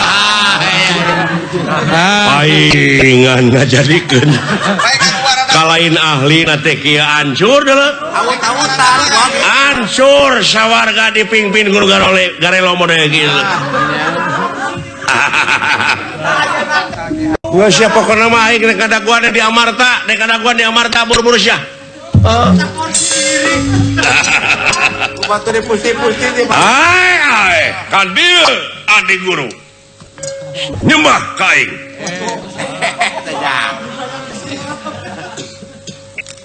paingan ngajadikeun kalain ahli nate kieu hancur deuleu Awut-awutan. hancur sawarga dipingpin guru garelo model kieu nggak siapa pokoknya mah aing dek kadaguan di Amarta buru-buru sia Batu dipusti-pusti di ai kan dieu adik guru nyembah ka aing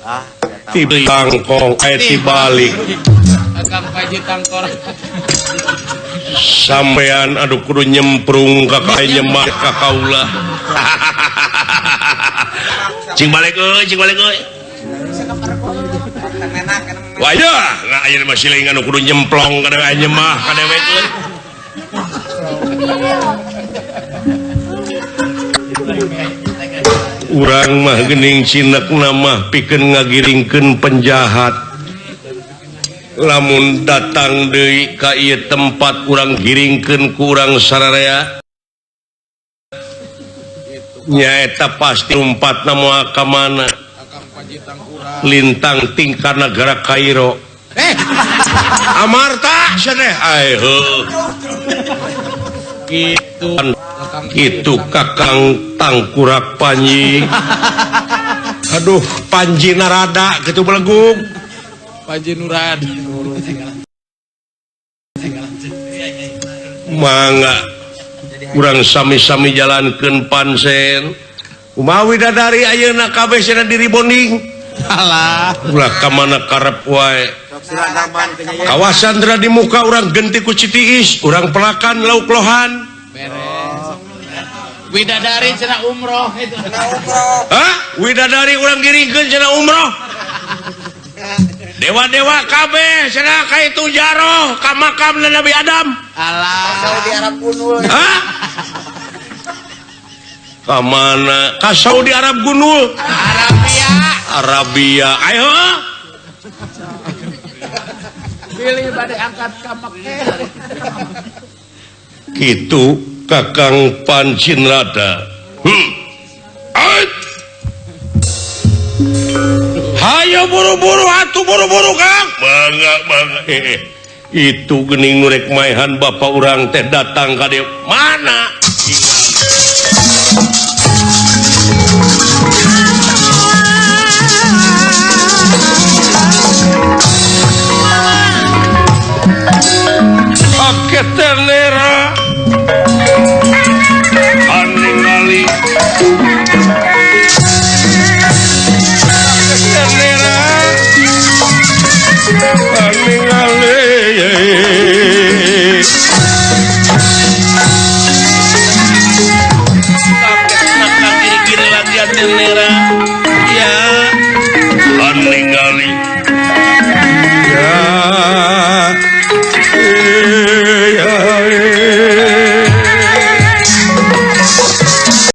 Ah, tangkong balik Akang Paji Tangkor. sampean aduh kudu nyemprung ka nyemak ka kaula cing balik euy wah ya nah aya mah siling anu kudu nyemplong ka nyemah ka dewek euy urang mah geuning cinekna mah pikeun ngagiringkeun penjahat lamun datang deui ka ieu tempat urang giringkeun ku urang sararea nyaeta pasti umpatna moal ka mana Akang Paji Tangkura. lintang tingkah negara Kairo Amarta cenah heuh Gitu. kitu Kakang Tangkurak Panji aduh Panji narada kitu belegung Paji Nurad. mangga urang sami-sami jalankeun pansen kumaha widadari ayeuna kabeh cenah diri bonding Alah. ulah ka mana karep wae Sok siladaman ke Nyai. kawasan dera di muka urang genti ku Citiis urang pelakan lauk lohan Beres. Widadari cenah umroh itu. hah widadari urang giringkeun cenah umroh dewa-dewa kabeh cenah ka itu jaroh ka makam Nabi Adam Alah. Di Arab Kunul. hah ka mana ka Saudi Arab Gunul Arabia ayo Pilih bade angkat ka Mekah. kitu Kakang Pancin Rada ait hayo buru-buru atuh buru-buru Kang bangga itu geuning nurek maehan bapak urang teh datang ka dieu mana Oke tenera aning kali